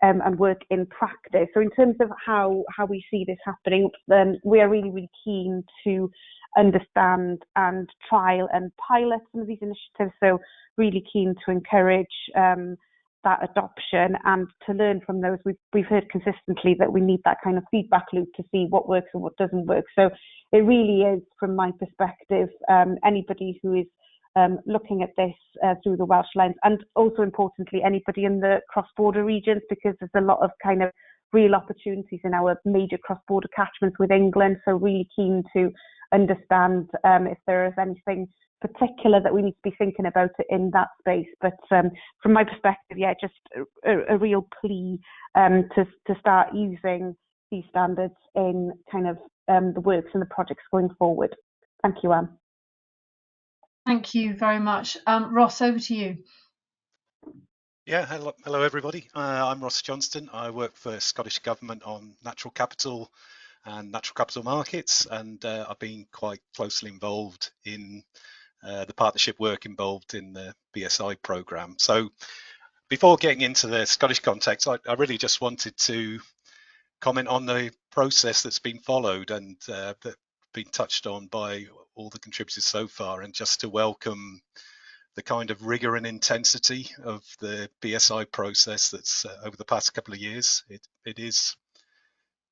and work in practice. So in terms of how we see this happening, then we are really, really keen to understand and trial and pilot some of these initiatives. So really keen to encourage that adoption and to learn from those. We've heard consistently that we need that kind of feedback loop to see what works and what doesn't work. So it really is, from my perspective, anybody who is looking at this through the Welsh lens, and also importantly anybody in the cross-border regions, because there's a lot of kind of real opportunities in our major cross-border catchments with England. So really keen to understand if there is anything particular that we need to be thinking about in that space. But from my perspective, yeah, just a real plea to start using these standards in kind of the works and the projects going forward. Thank you, Anne. Thank you very much. Ross, over to you. Yeah, hello everybody. I'm Ross Johnston. I work for Scottish Government on natural capital and natural capital markets, and I've been quite closely involved in the partnership work involved in the BSI programme. So before getting into the Scottish context, I really just wanted to comment on the process that's been followed and that's been touched on by all the contributors so far, and just to welcome the kind of rigor and intensity of the BSI process that's over the past couple of years. It is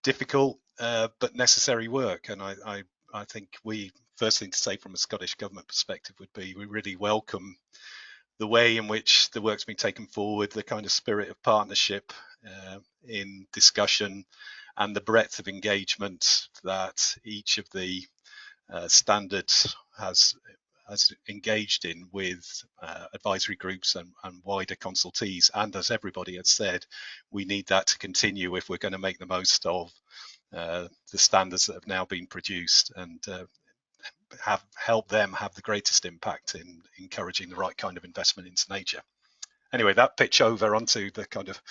difficult but necessary work, and I think first thing to say from a Scottish Government perspective would be we really welcome the way in which the work's been taken forward, the kind of spirit of partnership in discussion, and the breadth of engagement that each of the standards has engaged in with advisory groups and wider consultees. And as everybody has said, we need that to continue if we're going to make the most of the standards that have now been produced and help them have the greatest impact in encouraging the right kind of investment into nature. Anyway, that pitch over onto the kind of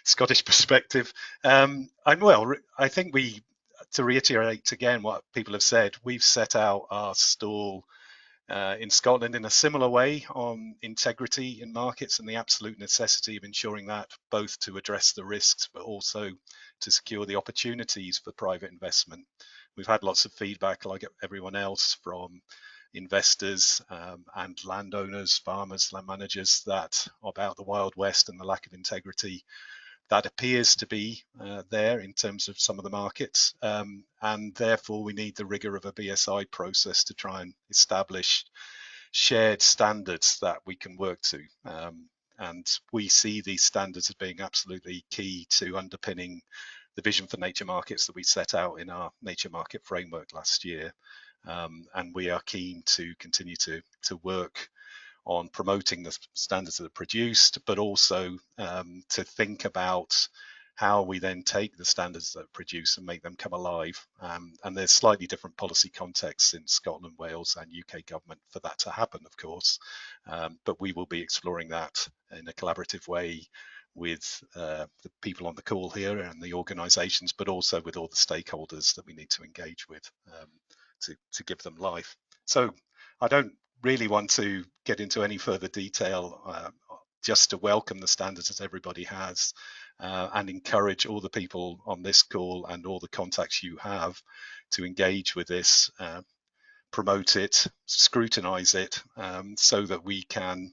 Scottish perspective. I think to reiterate again what people have said, we've set out our stall in Scotland in a similar way on integrity in markets and the absolute necessity of ensuring that, both to address the risks but also to secure the opportunities for private investment. We've had lots of feedback, like everyone else, from investors and landowners, farmers, land managers, that about the Wild West and the lack of integrity that appears to be there in terms of some of the markets, and therefore we need the rigor of a BSI process to try and establish shared standards that we can work to. And we see these standards as being absolutely key to underpinning the vision for nature markets that we set out in our nature market framework last year. And we are keen to continue to work on promoting the standards that are produced, but also to think about how we then take the standards that are produced and make them come alive. And there's slightly different policy contexts in Scotland, Wales and UK government for that to happen, of course. But we will be exploring that in a collaborative way with the people on the call here and the organisations, but also with all the stakeholders that we need to engage with to give them life. So I don't really want to get into any further detail, just to welcome the standards as everybody has, and encourage all the people on this call and all the contacts you have to engage with this, promote it, scrutinise it, so that we can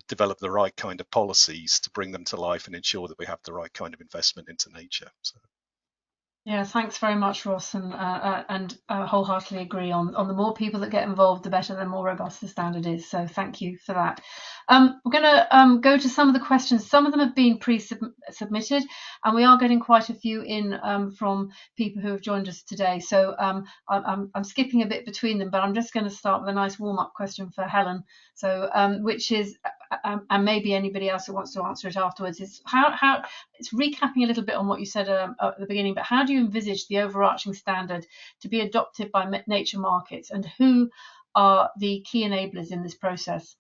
develop the right kind of policies to bring them to life and ensure that we have the right kind of investment into nature. So. Yeah, thanks very much, Ross, and wholeheartedly agree on the more people that get involved, the better, the more robust the standard is. So thank you for that. We're going to go to some of the questions. Some of them have been pre-submitted, and we are getting quite a few in from people who have joined us today. So I'm skipping a bit between them, but I'm just going to start with a nice warm-up question for Helen. So which is, and maybe anybody else who wants to answer it afterwards, is how it's recapping a little bit on what you said at the beginning, but how do you envisage the overarching standard to be adopted by nature markets, and who are the key enablers in this process?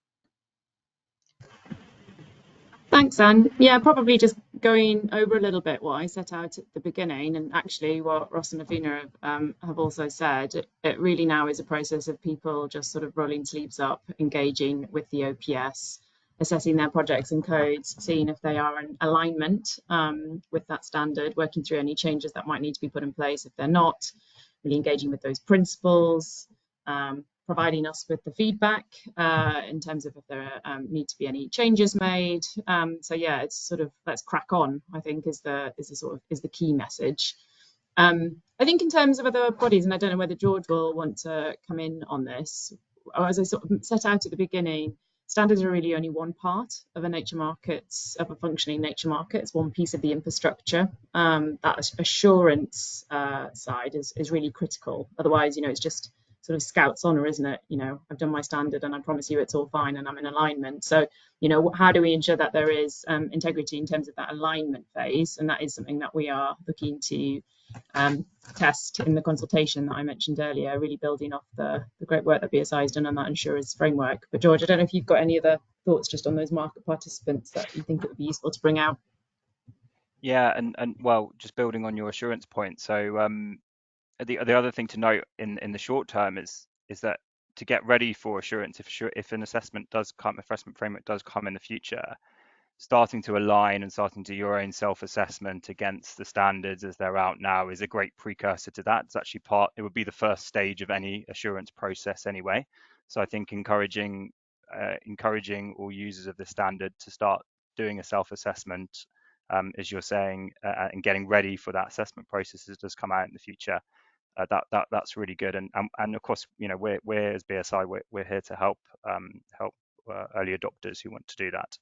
Thanks, Anne. Yeah, probably just going over a little bit what I set out at the beginning, and actually what Ross and Athena have also said. It really now is a process of people just sort of rolling sleeves up, engaging with the OPS, assessing their projects and codes, seeing if they are in alignment with that standard, working through any changes that might need to be put in place if they're not, really engaging with those principles, providing us with the feedback in terms of if there need to be any changes made. So yeah, it's sort of let's crack on, I think is the key message. I think in terms of other bodies, and I don't know whether George will want to come in on this, as I sort of set out at the beginning, standards are really only one part of a functioning nature market. It's one piece of the infrastructure. That assurance side is really critical. Otherwise, it's just sort of Scout's honor, isn't it? I've done my standard and I promise you it's all fine and I'm in alignment. So, how do we ensure that there is integrity in terms of that alignment phase? And that is something that we are looking to test in the consultation that I mentioned earlier, really building off the great work that BSI has done on that insurers framework. But George, I don't know if you've got any other thoughts just on those market participants that you think it would be useful to bring out. Yeah, and well, just building on your assurance point. So the other thing to note in the short term is that to get ready for assurance, if an assessment framework does come in the future, starting to align and starting to do your own self-assessment against the standards as they're out now is a great precursor to that. It's actually it would be the first stage of any assurance process anyway. So I think encouraging all users of the standard to start doing a self-assessment, as you're saying, and getting ready for that assessment process as it does come out in the future. That's really good, and of course, we're as BSI, we're here to help early adopters who want to do that.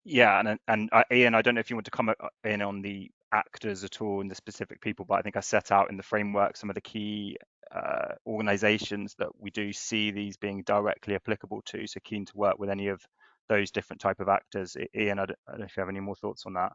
Yeah, and Ian, I don't know if you want to comment in on the actors at all and the specific people, but I think I set out in the framework some of the key organizations that we do see these being directly applicable to. So keen to work with any of those different type of actors. Ian, I don't know if you have any more thoughts on that.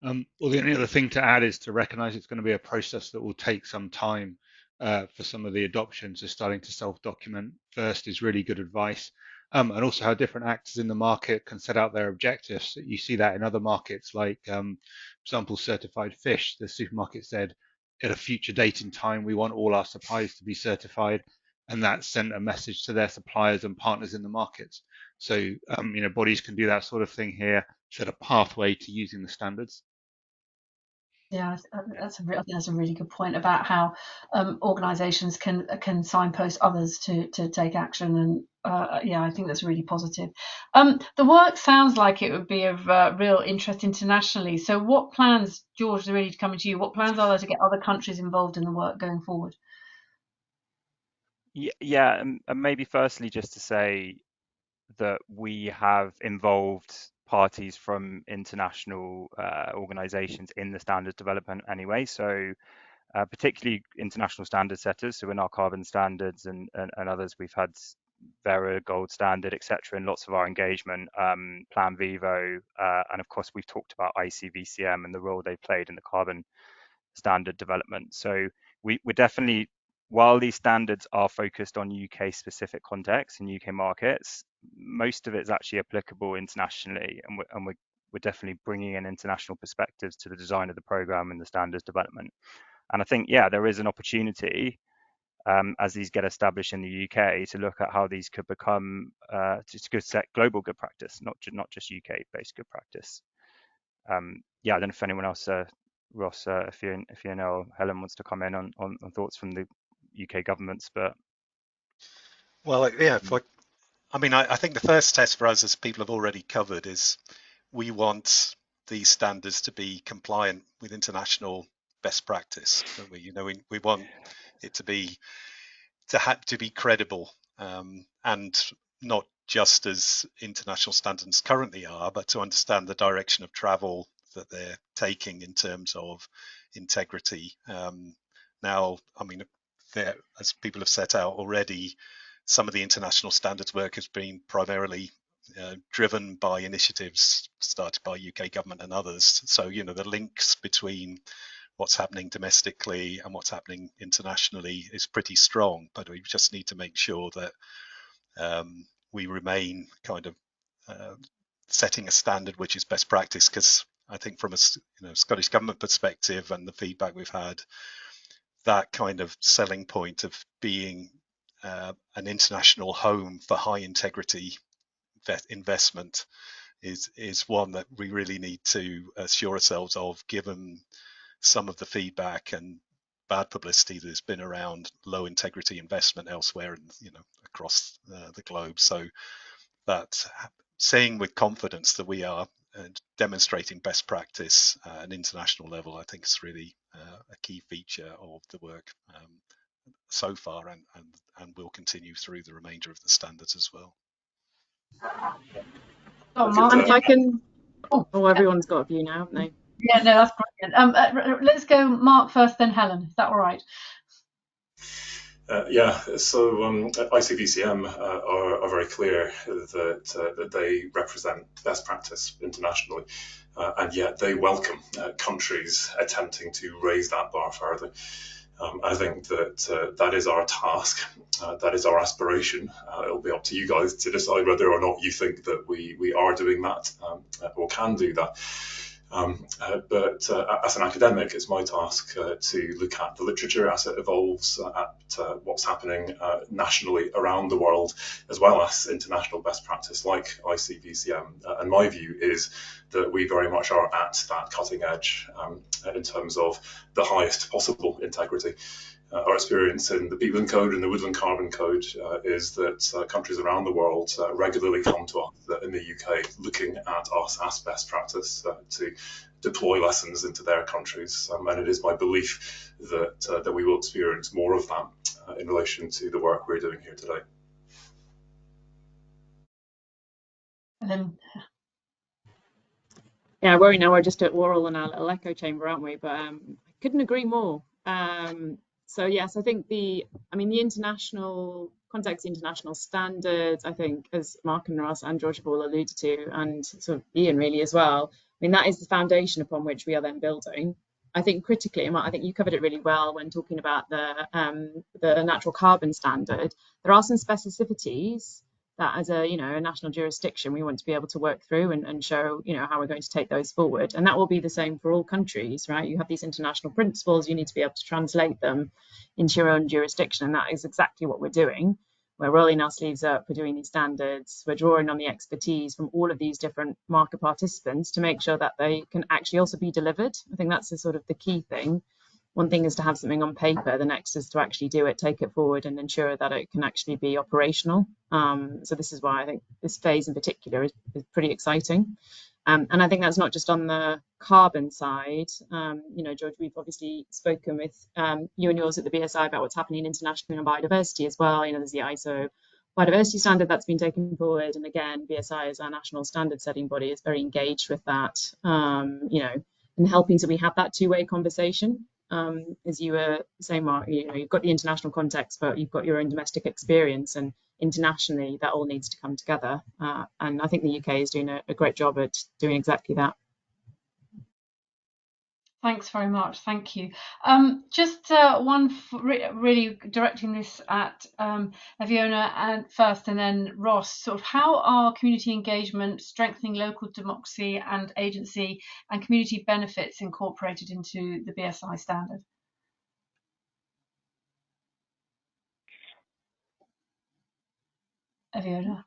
Well, the only other thing to add is to recognize it's going to be a process that will take some time for some of the adoptions. So starting to self-document first is really good advice. And also how different actors in the market can set out their objectives. You see that in other markets, like, for example, certified fish. The supermarket said at a future date in time, we want all our supplies to be certified. And that sent a message to their suppliers and partners in the markets. So, bodies can do that sort of thing here, set a pathway to using the standards. Yeah, that's a really good point about how organisations can signpost others to take action, and I think that's really positive. The work sounds like it would be of real interest internationally. So, what plans, George? Really coming to you. What plans are there to get other countries involved in the work going forward? Yeah, and maybe firstly just to say that we have involved parties from international organizations in the standards development anyway. So particularly international standard setters. So in our carbon standards and others, we've had Vera Gold Standard, etc. in lots of our engagement, Plan Vivo, and of course we've talked about ICVCM and the role they played in the carbon standard development. So we're definitely, while these standards are focused on UK specific contexts and UK markets, most of it is actually applicable internationally, and we're definitely bringing in international perspectives to the design of the program and the standards development. And I think, there is an opportunity as these get established in the UK to look at how these could become just good set global good practice, not just UK based good practice. I don't know if anyone else, Ross, if you know, Helen wants to come in on thoughts from the UK governments, but well, yeah, I think the first test for us, as people have already covered, is we want these standards to be compliant with international best practice, don't we? We want it to be credible, and not just as international standards currently are, but to understand the direction of travel that they're taking in terms of integrity. Now, as people have set out already, some of the international standards work has been primarily driven by initiatives started by UK government and others. So, the links between what's happening domestically and what's happening internationally is pretty strong, but we just need to make sure that we remain kind of setting a standard which is best practice, because I think from a Scottish government perspective and the feedback we've had, that kind of selling point of being an international home for high integrity investment is one that we really need to assure ourselves of, given some of the feedback and bad publicity that's been around low integrity investment elsewhere and across the globe. So that saying with confidence that we are demonstrating best practice at an international level, I think is really a key feature of the work. so far, and will continue through the remainder of the standards as well. Oh, Mark. And if I can, everyone's got a view now, haven't they? Yeah, no, that's brilliant. Let's go Mark first, then Helen. Is that all right? Yeah, so ICVCM are very clear that they represent best practice internationally, and yet they welcome countries attempting to raise that bar further. I think that that is our task, that is our aspiration. It'll be up to you guys to decide whether or not you think that we are doing that or can do that. But as an academic, it's my task to look at the literature as it evolves, at what's happening nationally around the world, as well as international best practice like ICVCM. And my view is that we very much are at that cutting edge in terms of the highest possible integrity. Our experience in the Peatland Code and the Woodland Carbon Code is that countries around the world regularly come to us in the UK looking at us as best practice to deploy lessons into their countries. And it is my belief that we will experience more of that in relation to the work we're doing here today. Yeah, I worry now we're just at Worrell in our little echo chamber, aren't we? But I couldn't agree more. So yes, I think the international context, international standards, I think, as Mark and Ross and George have all alluded to, and sort of Ian really as well, that is the foundation upon which we are then building. I think critically, and I think you covered it really well when talking about the natural carbon standard, there are some specificities that as a national jurisdiction we want to be able to work through and show how we're going to take those forward, and that will be the same for all countries, right? You have these international principles, you need to be able to translate them into your own jurisdiction, and that is exactly what we're doing. We're rolling our sleeves up, we're doing these standards, we're drawing on the expertise from all of these different market participants to make sure that they can actually also be delivered. I think that's the key thing. One thing is to have something on paper, the next is to actually do it, take it forward and ensure that it can actually be operational. So this is why I think this phase in particular is pretty exciting. And I think that's not just on the carbon side. George, we've obviously spoken with you and yours at the BSI about what's happening internationally on biodiversity as well. There's the ISO biodiversity standard that's been taken forward. And again, BSI as our national standard setting body is very engaged with that, and helping so we have that two-way conversation. As you were saying, Mark, you've got the international context, but you've got your own domestic experience, and internationally that all needs to come together. And I think the UK is doing a great job at doing exactly that. Thanks very much. Thank you. Just one really directing this at Aviona and first, and then Ross. Sort of how are community engagement, strengthening local democracy and agency, and community benefits incorporated into the BSI standard? Aviona.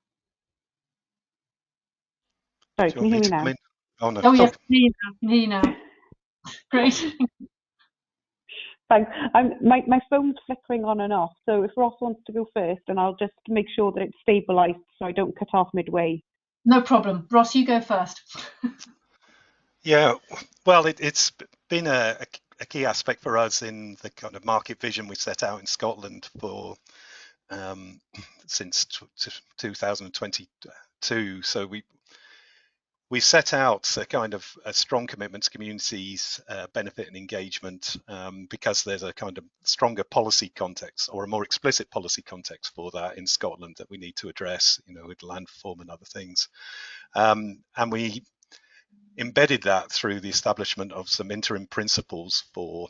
Sorry, can you hear me now? Oh, no. Oh yes, I can hear you now. Great. Thanks. My phone's flickering on and off, so if Ross wants to go first, and I'll just make sure that it's stabilised so I don't cut off midway. No problem. Ross, you go first. Yeah, well, it's been a key aspect for us in the kind of market vision we set out in Scotland for since 2022. So we set out a kind of a strong commitment to communities' benefit and engagement because there's a kind of stronger policy context, or a more explicit policy context for that in Scotland that we need to address, with land reform and other things. And we embedded that through the establishment of some interim principles for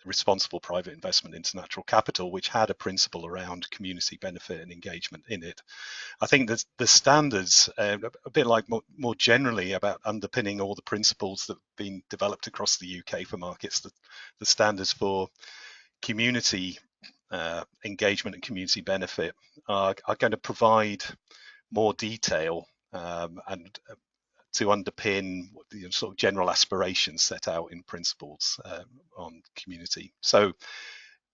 responsible private investment into natural capital, which had a principle around community benefit and engagement in it. I think that the standards, a bit like more generally about underpinning all the principles that have been developed across the UK for markets, the standards for community engagement and community benefit are going to provide more detail and to underpin the sort of general aspirations set out in principles on community. So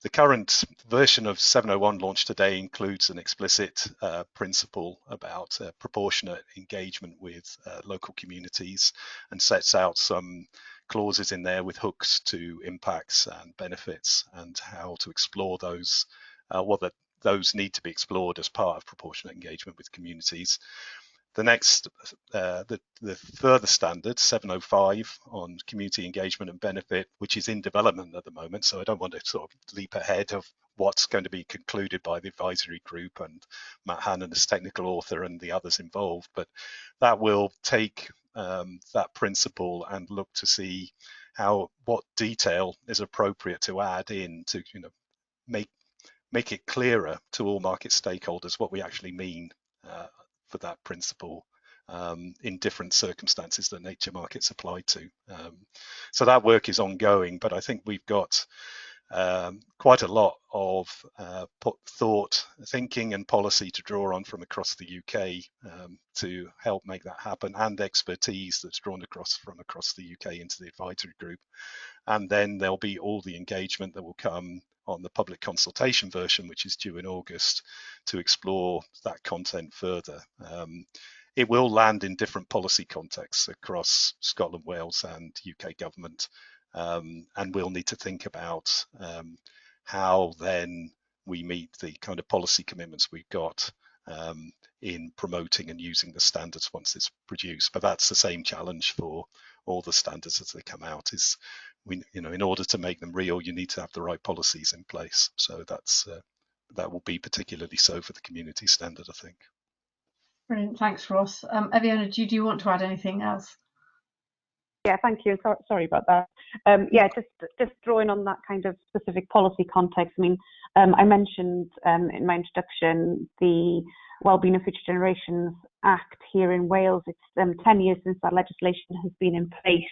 the current version of 701 launched today includes an explicit principle about proportionate engagement with local communities, and sets out some clauses in there with hooks to impacts and benefits and how to explore those, those need to be explored as part of proportionate engagement with communities. The next, the further standard, 705 on community engagement and benefit, which is in development at the moment. So I don't want to sort of leap ahead of what's going to be concluded by the advisory group and Matt Hannon as technical author and the others involved. But that will take that principle and look to see what detail is appropriate to add in to make it clearer to all market stakeholders what we actually mean for that principle in different circumstances that nature markets apply to. So that work is ongoing, but I think we've got quite a lot of thought, thinking and policy to draw on from across the UK to help make that happen, and expertise that's drawn from across the UK into the advisory group. And then there'll be all the engagement that will come on the public consultation version, which is due in August, to explore that content further. It will land in different policy contexts across Scotland, Wales and UK government, and we'll need to think about how then we meet the kind of policy commitments we've got in promoting and using the standards once it's produced. But that's the same challenge for all the standards as they come out, is in order to make them real, you need to have the right policies in place. So that will be particularly so for the community standard, I think. Brilliant, thanks, Ross. Eviona, do you want to add anything else? Yeah, thank you. Sorry about that. Yeah, just drawing on that kind of specific policy context. I mean, I mentioned in my introduction the Wellbeing of Future Generations Act here in Wales. It's 10 years since that legislation has been in place.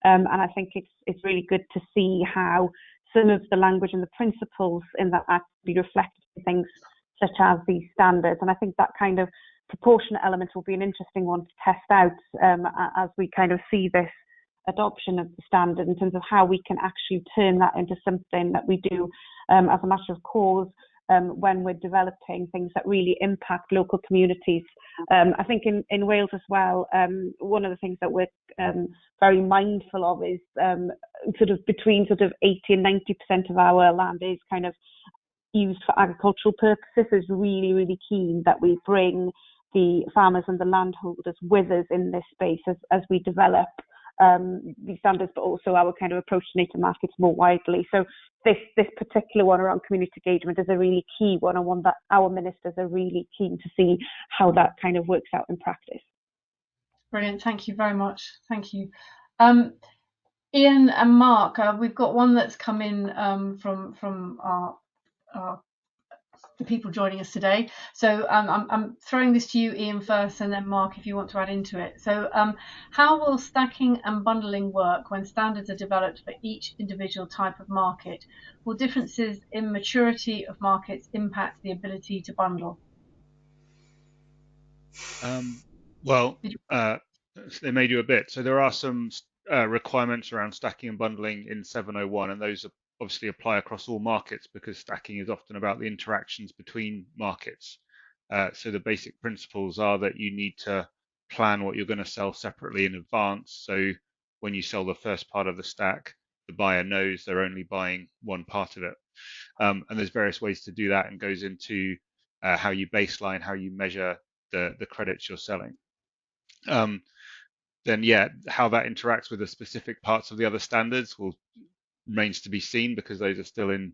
And I think it's really good to see how some of the language and the principles in that act be reflected in things such as these standards. And I think that kind of proportionate element will be an interesting one to test out as we kind of see this adoption of the standard, in terms of how we can actually turn that into something that we do as a matter of cause when we're developing things that really impact local communities. I think in Wales as well, one of the things that we're very mindful of is between 80 and 90% of our land is kind of used for agricultural purposes. Is really, really keen that we bring the farmers and the landholders with us in this space as we develop these standards, but also our kind of approach to nature markets more widely. So this particular one around community engagement is a really key one, and one that our ministers are really keen to see how that kind of works out in practice. Brilliant, thank you very much. Thank you. Ian and Mark, we've got one that's come in from our the people joining us today. So I'm throwing this to you, Ian, first, and then Mark, if you want to add into it. So how will stacking and bundling work when standards are developed for each individual type of market? Will differences in maturity of markets impact the ability to bundle? They may do a bit. So there are some requirements around stacking and bundling in 701, and those obviously apply across all markets, because stacking is often about the interactions between markets. So the basic principles are that you need to plan what you're going to sell separately in advance. So when you sell the first part of the stack, the buyer knows they're only buying one part of it. And there's various ways to do that, and goes into how you baseline, how you measure the credits you're selling. Then how that interacts with the specific parts of the other standards remains to be seen, because those are still in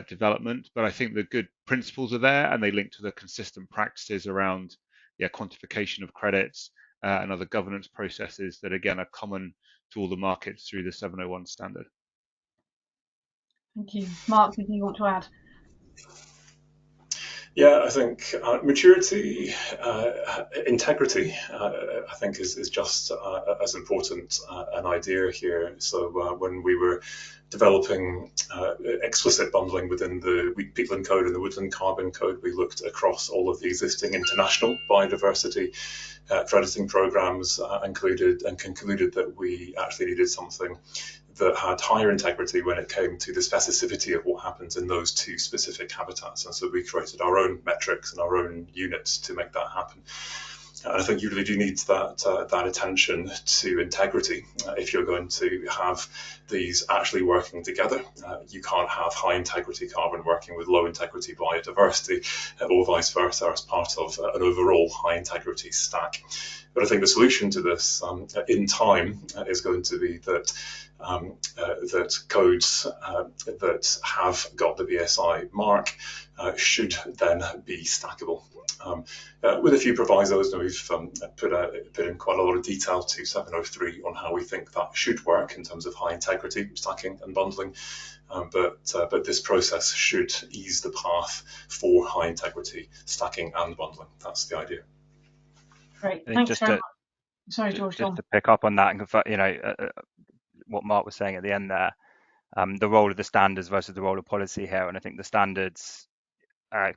development. But I think the good principles are there, and they link to the consistent practices around quantification of credits and other governance processes that again are common to all the markets through the 701 standard. Thank you. Mark, did you want to add? Yeah, I think maturity, integrity, I think is just as important an idea here. So when we were developing explicit bundling within the Wheat Peatland Code and the Woodland Carbon Code, we looked across all of the existing international biodiversity crediting programs and concluded that we actually needed something that had higher integrity when it came to the specificity of what happens in those two specific habitats. And so we created our own metrics and our own units to make that happen. I think you really do need that attention to integrity if you're going to have these actually working together. You can't have high integrity carbon working with low integrity biodiversity, or vice versa, as part of an overall high integrity stack. But I think the solution to this in time is going to be that that codes that have got the BSI mark should then be stackable. With a few provisos, we've put in quite a lot of detail to 703 on how we think that should work in terms of high integrity stacking and bundling. But this process should ease the path for high integrity stacking and bundling. That's the idea. Great, thanks very much. Sorry, George. Just to pick up on that and confirm, what Mark was saying at the end there, the role of the standards versus the role of policy here, and I think the standards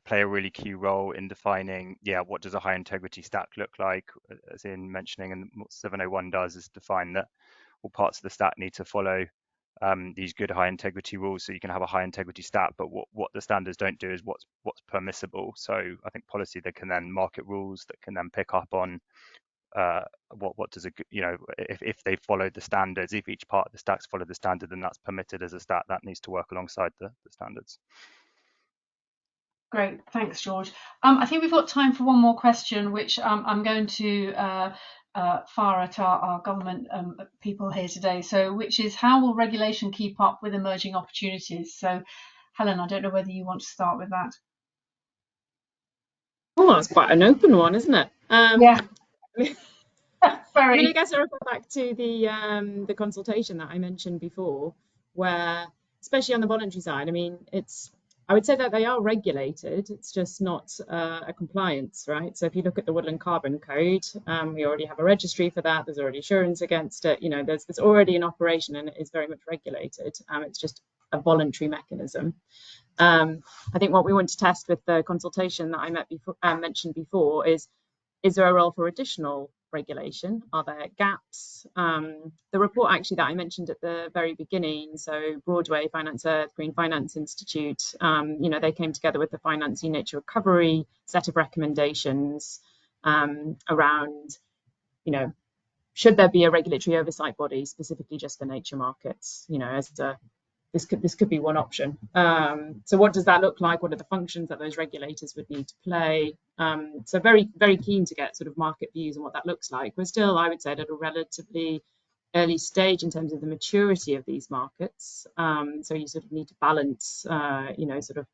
play a really key role in defining, what does a high integrity stack look like, as in mentioning, and what 701 does is define that all parts of the stack need to follow these good high integrity rules, so you can have a high integrity stack. But what the standards don't do is what's permissible. So I think policy that can then market rules that can then pick up on what does if they follow the standards, if each part of the stacks follow the standard, then that's permitted as a stack that needs to work alongside the standards. Great, thanks, George. I think we've got time for one more question, which I'm going to fire at our government people here today. So, which is, how will regulation keep up with emerging opportunities? So, Helen, I don't know whether you want to start with that. Oh, that's quite an open one, isn't it? Yeah. I mean, I guess I refer back to the consultation that I mentioned before, where, especially on the voluntary side, I mean, I would say that they are regulated. It's just not a compliance, right? So if you look at the Woodland Carbon Code, we already have a registry for that. There's already assurance against it. There's already an operation, and it is very much regulated. It's just a voluntary mechanism. I think what we want to test with the consultation that I mentioned before is there a role for additional regulation? Are there gaps? The report actually that I mentioned at the very beginning, so Broadway, Finance Earth, Green Finance Institute, they came together with the Financing Nature Recovery set of recommendations around, should there be a regulatory oversight body specifically just for nature markets? This could be one option. So what does that look like? What are the functions that those regulators would need to play? So very, very keen to get sort of market views on what that looks like. We're still, I would say, at a relatively early stage in terms of the maturity of these markets. So you sort of need to balance, sort of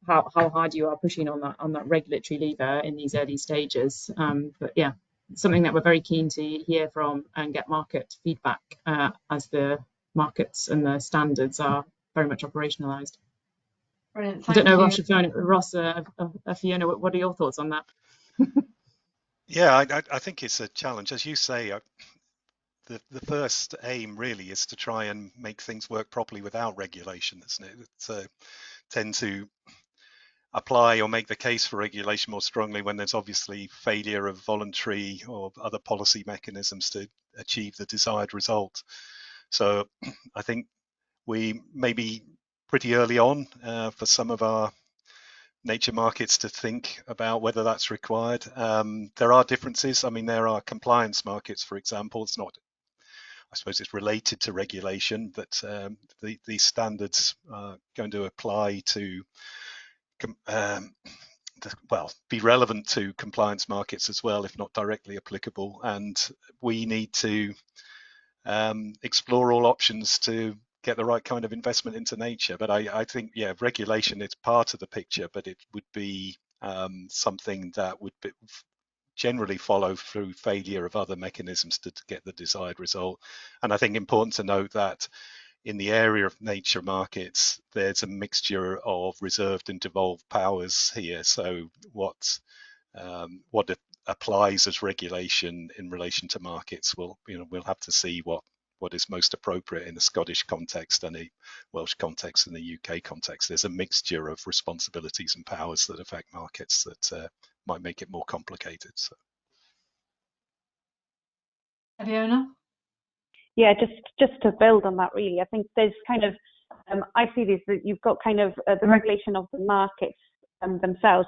how hard you are pushing on that regulatory lever in these early stages. But yeah, something that we're very keen to hear from and get market feedback as the markets and the standards are very much operationalized. Brilliant. I don't know, Ross, Fiona, what are your thoughts on that? Yeah, I think it's a challenge. As you say, the first aim really is to try and make things work properly without regulation, isn't it? It's tend to apply or make the case for regulation more strongly when there's obviously failure of voluntary or other policy mechanisms to achieve the desired result. So I think we may be pretty early on for some of our nature markets to think about whether that's required. There are differences. I mean, there are compliance markets, for example. It's not, I suppose it's related to regulation, but these standards are going to apply to, be relevant to compliance markets as well, if not directly applicable. And we need to explore all options to get the right kind of investment into nature. But I think, regulation is part of the picture, but it would be something that would generally follow through failure of other mechanisms to get the desired result. And I think important to note that in the area of nature markets, there's a mixture of reserved and devolved powers here. So what applies as regulation in relation to markets, we'll have to see what is most appropriate in a Scottish context and a Welsh context and the UK context. There's a mixture of responsibilities and powers that affect markets that might make it more complicated. So. Fiona? Yeah, just to build on that, really, I think there's kind of, I see this, that you've got kind of the regulation of the markets themselves.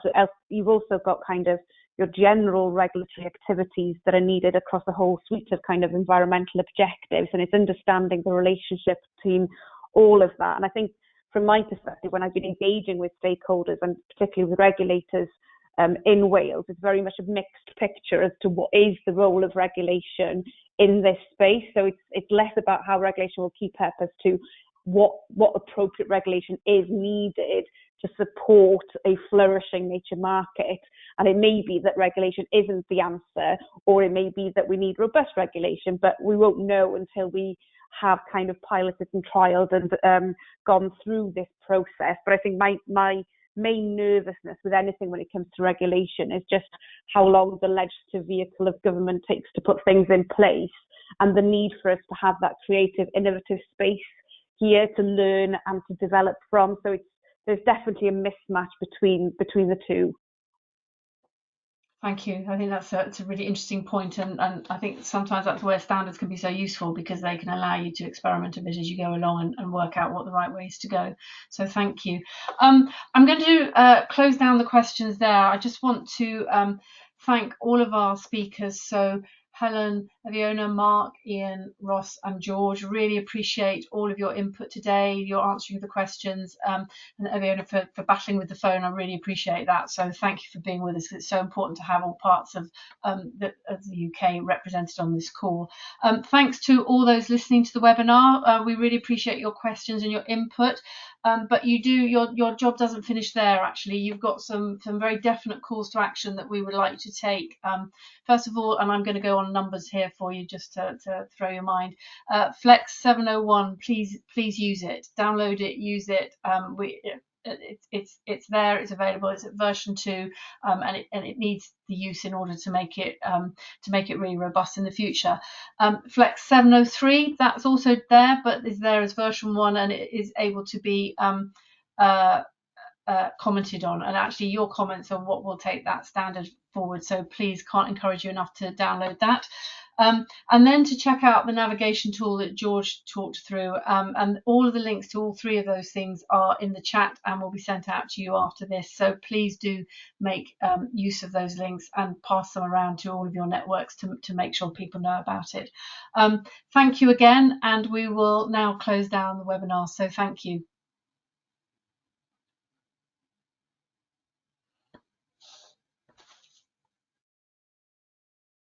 You've also got kind of your general regulatory activities that are needed across a whole suite of kind of environmental objectives, and it's understanding the relationship between all of that. And I think from my perspective, when I've been engaging with stakeholders and particularly with regulators in Wales, it's very much a mixed picture as to what is the role of regulation in this space. So it's less about how regulation will keep up as to what appropriate regulation is needed to support a flourishing nature market. And it may be that regulation isn't the answer, or it may be that we need robust regulation, but we won't know until we have kind of piloted and trialed and gone through this process. But I think my main nervousness with anything when it comes to regulation is just how long the legislative vehicle of government takes to put things in place, and the need for us to have that creative, innovative space here to learn and to develop from. So there's definitely a mismatch between the two. Thank you. I think that's a really interesting point, and I think sometimes that's where standards can be so useful, because they can allow you to experiment a bit as you go along and work out what the right way is to go. So thank you. I'm going to close down the questions there. I just want to thank all of our speakers. So Helen, Aviona, Mark, Ian, Ross and George, really appreciate all of your input today, your answering of the questions, and Aviona for battling with the phone. I really appreciate that. So thank you for being with us. It's so important to have all parts of the UK represented on this call. Thanks to all those listening to the webinar. We really appreciate your questions and your input. But your job doesn't finish there. Actually, you've got some very definite calls to action that we would like you to take. First of all, and I'm going to go on numbers here for you just to throw your mind. Flex 701, please use it, download it, use it. It's there, it's available, it's at version 2, and it needs the use in order to make it really robust in the future. Flex 703, that's also there, but is there as version 1, and it is able to be commented on, and actually your comments are what will take that standard forward. So please, can't encourage you enough to download that. And then to check out the navigation tool that George talked through, and all of the links to all 3 of those things are in the chat and will be sent out to you after this. So please do make use of those links and pass them around to all of your networks to make sure people know about it. Thank you again, and we will now close down the webinar. So thank you.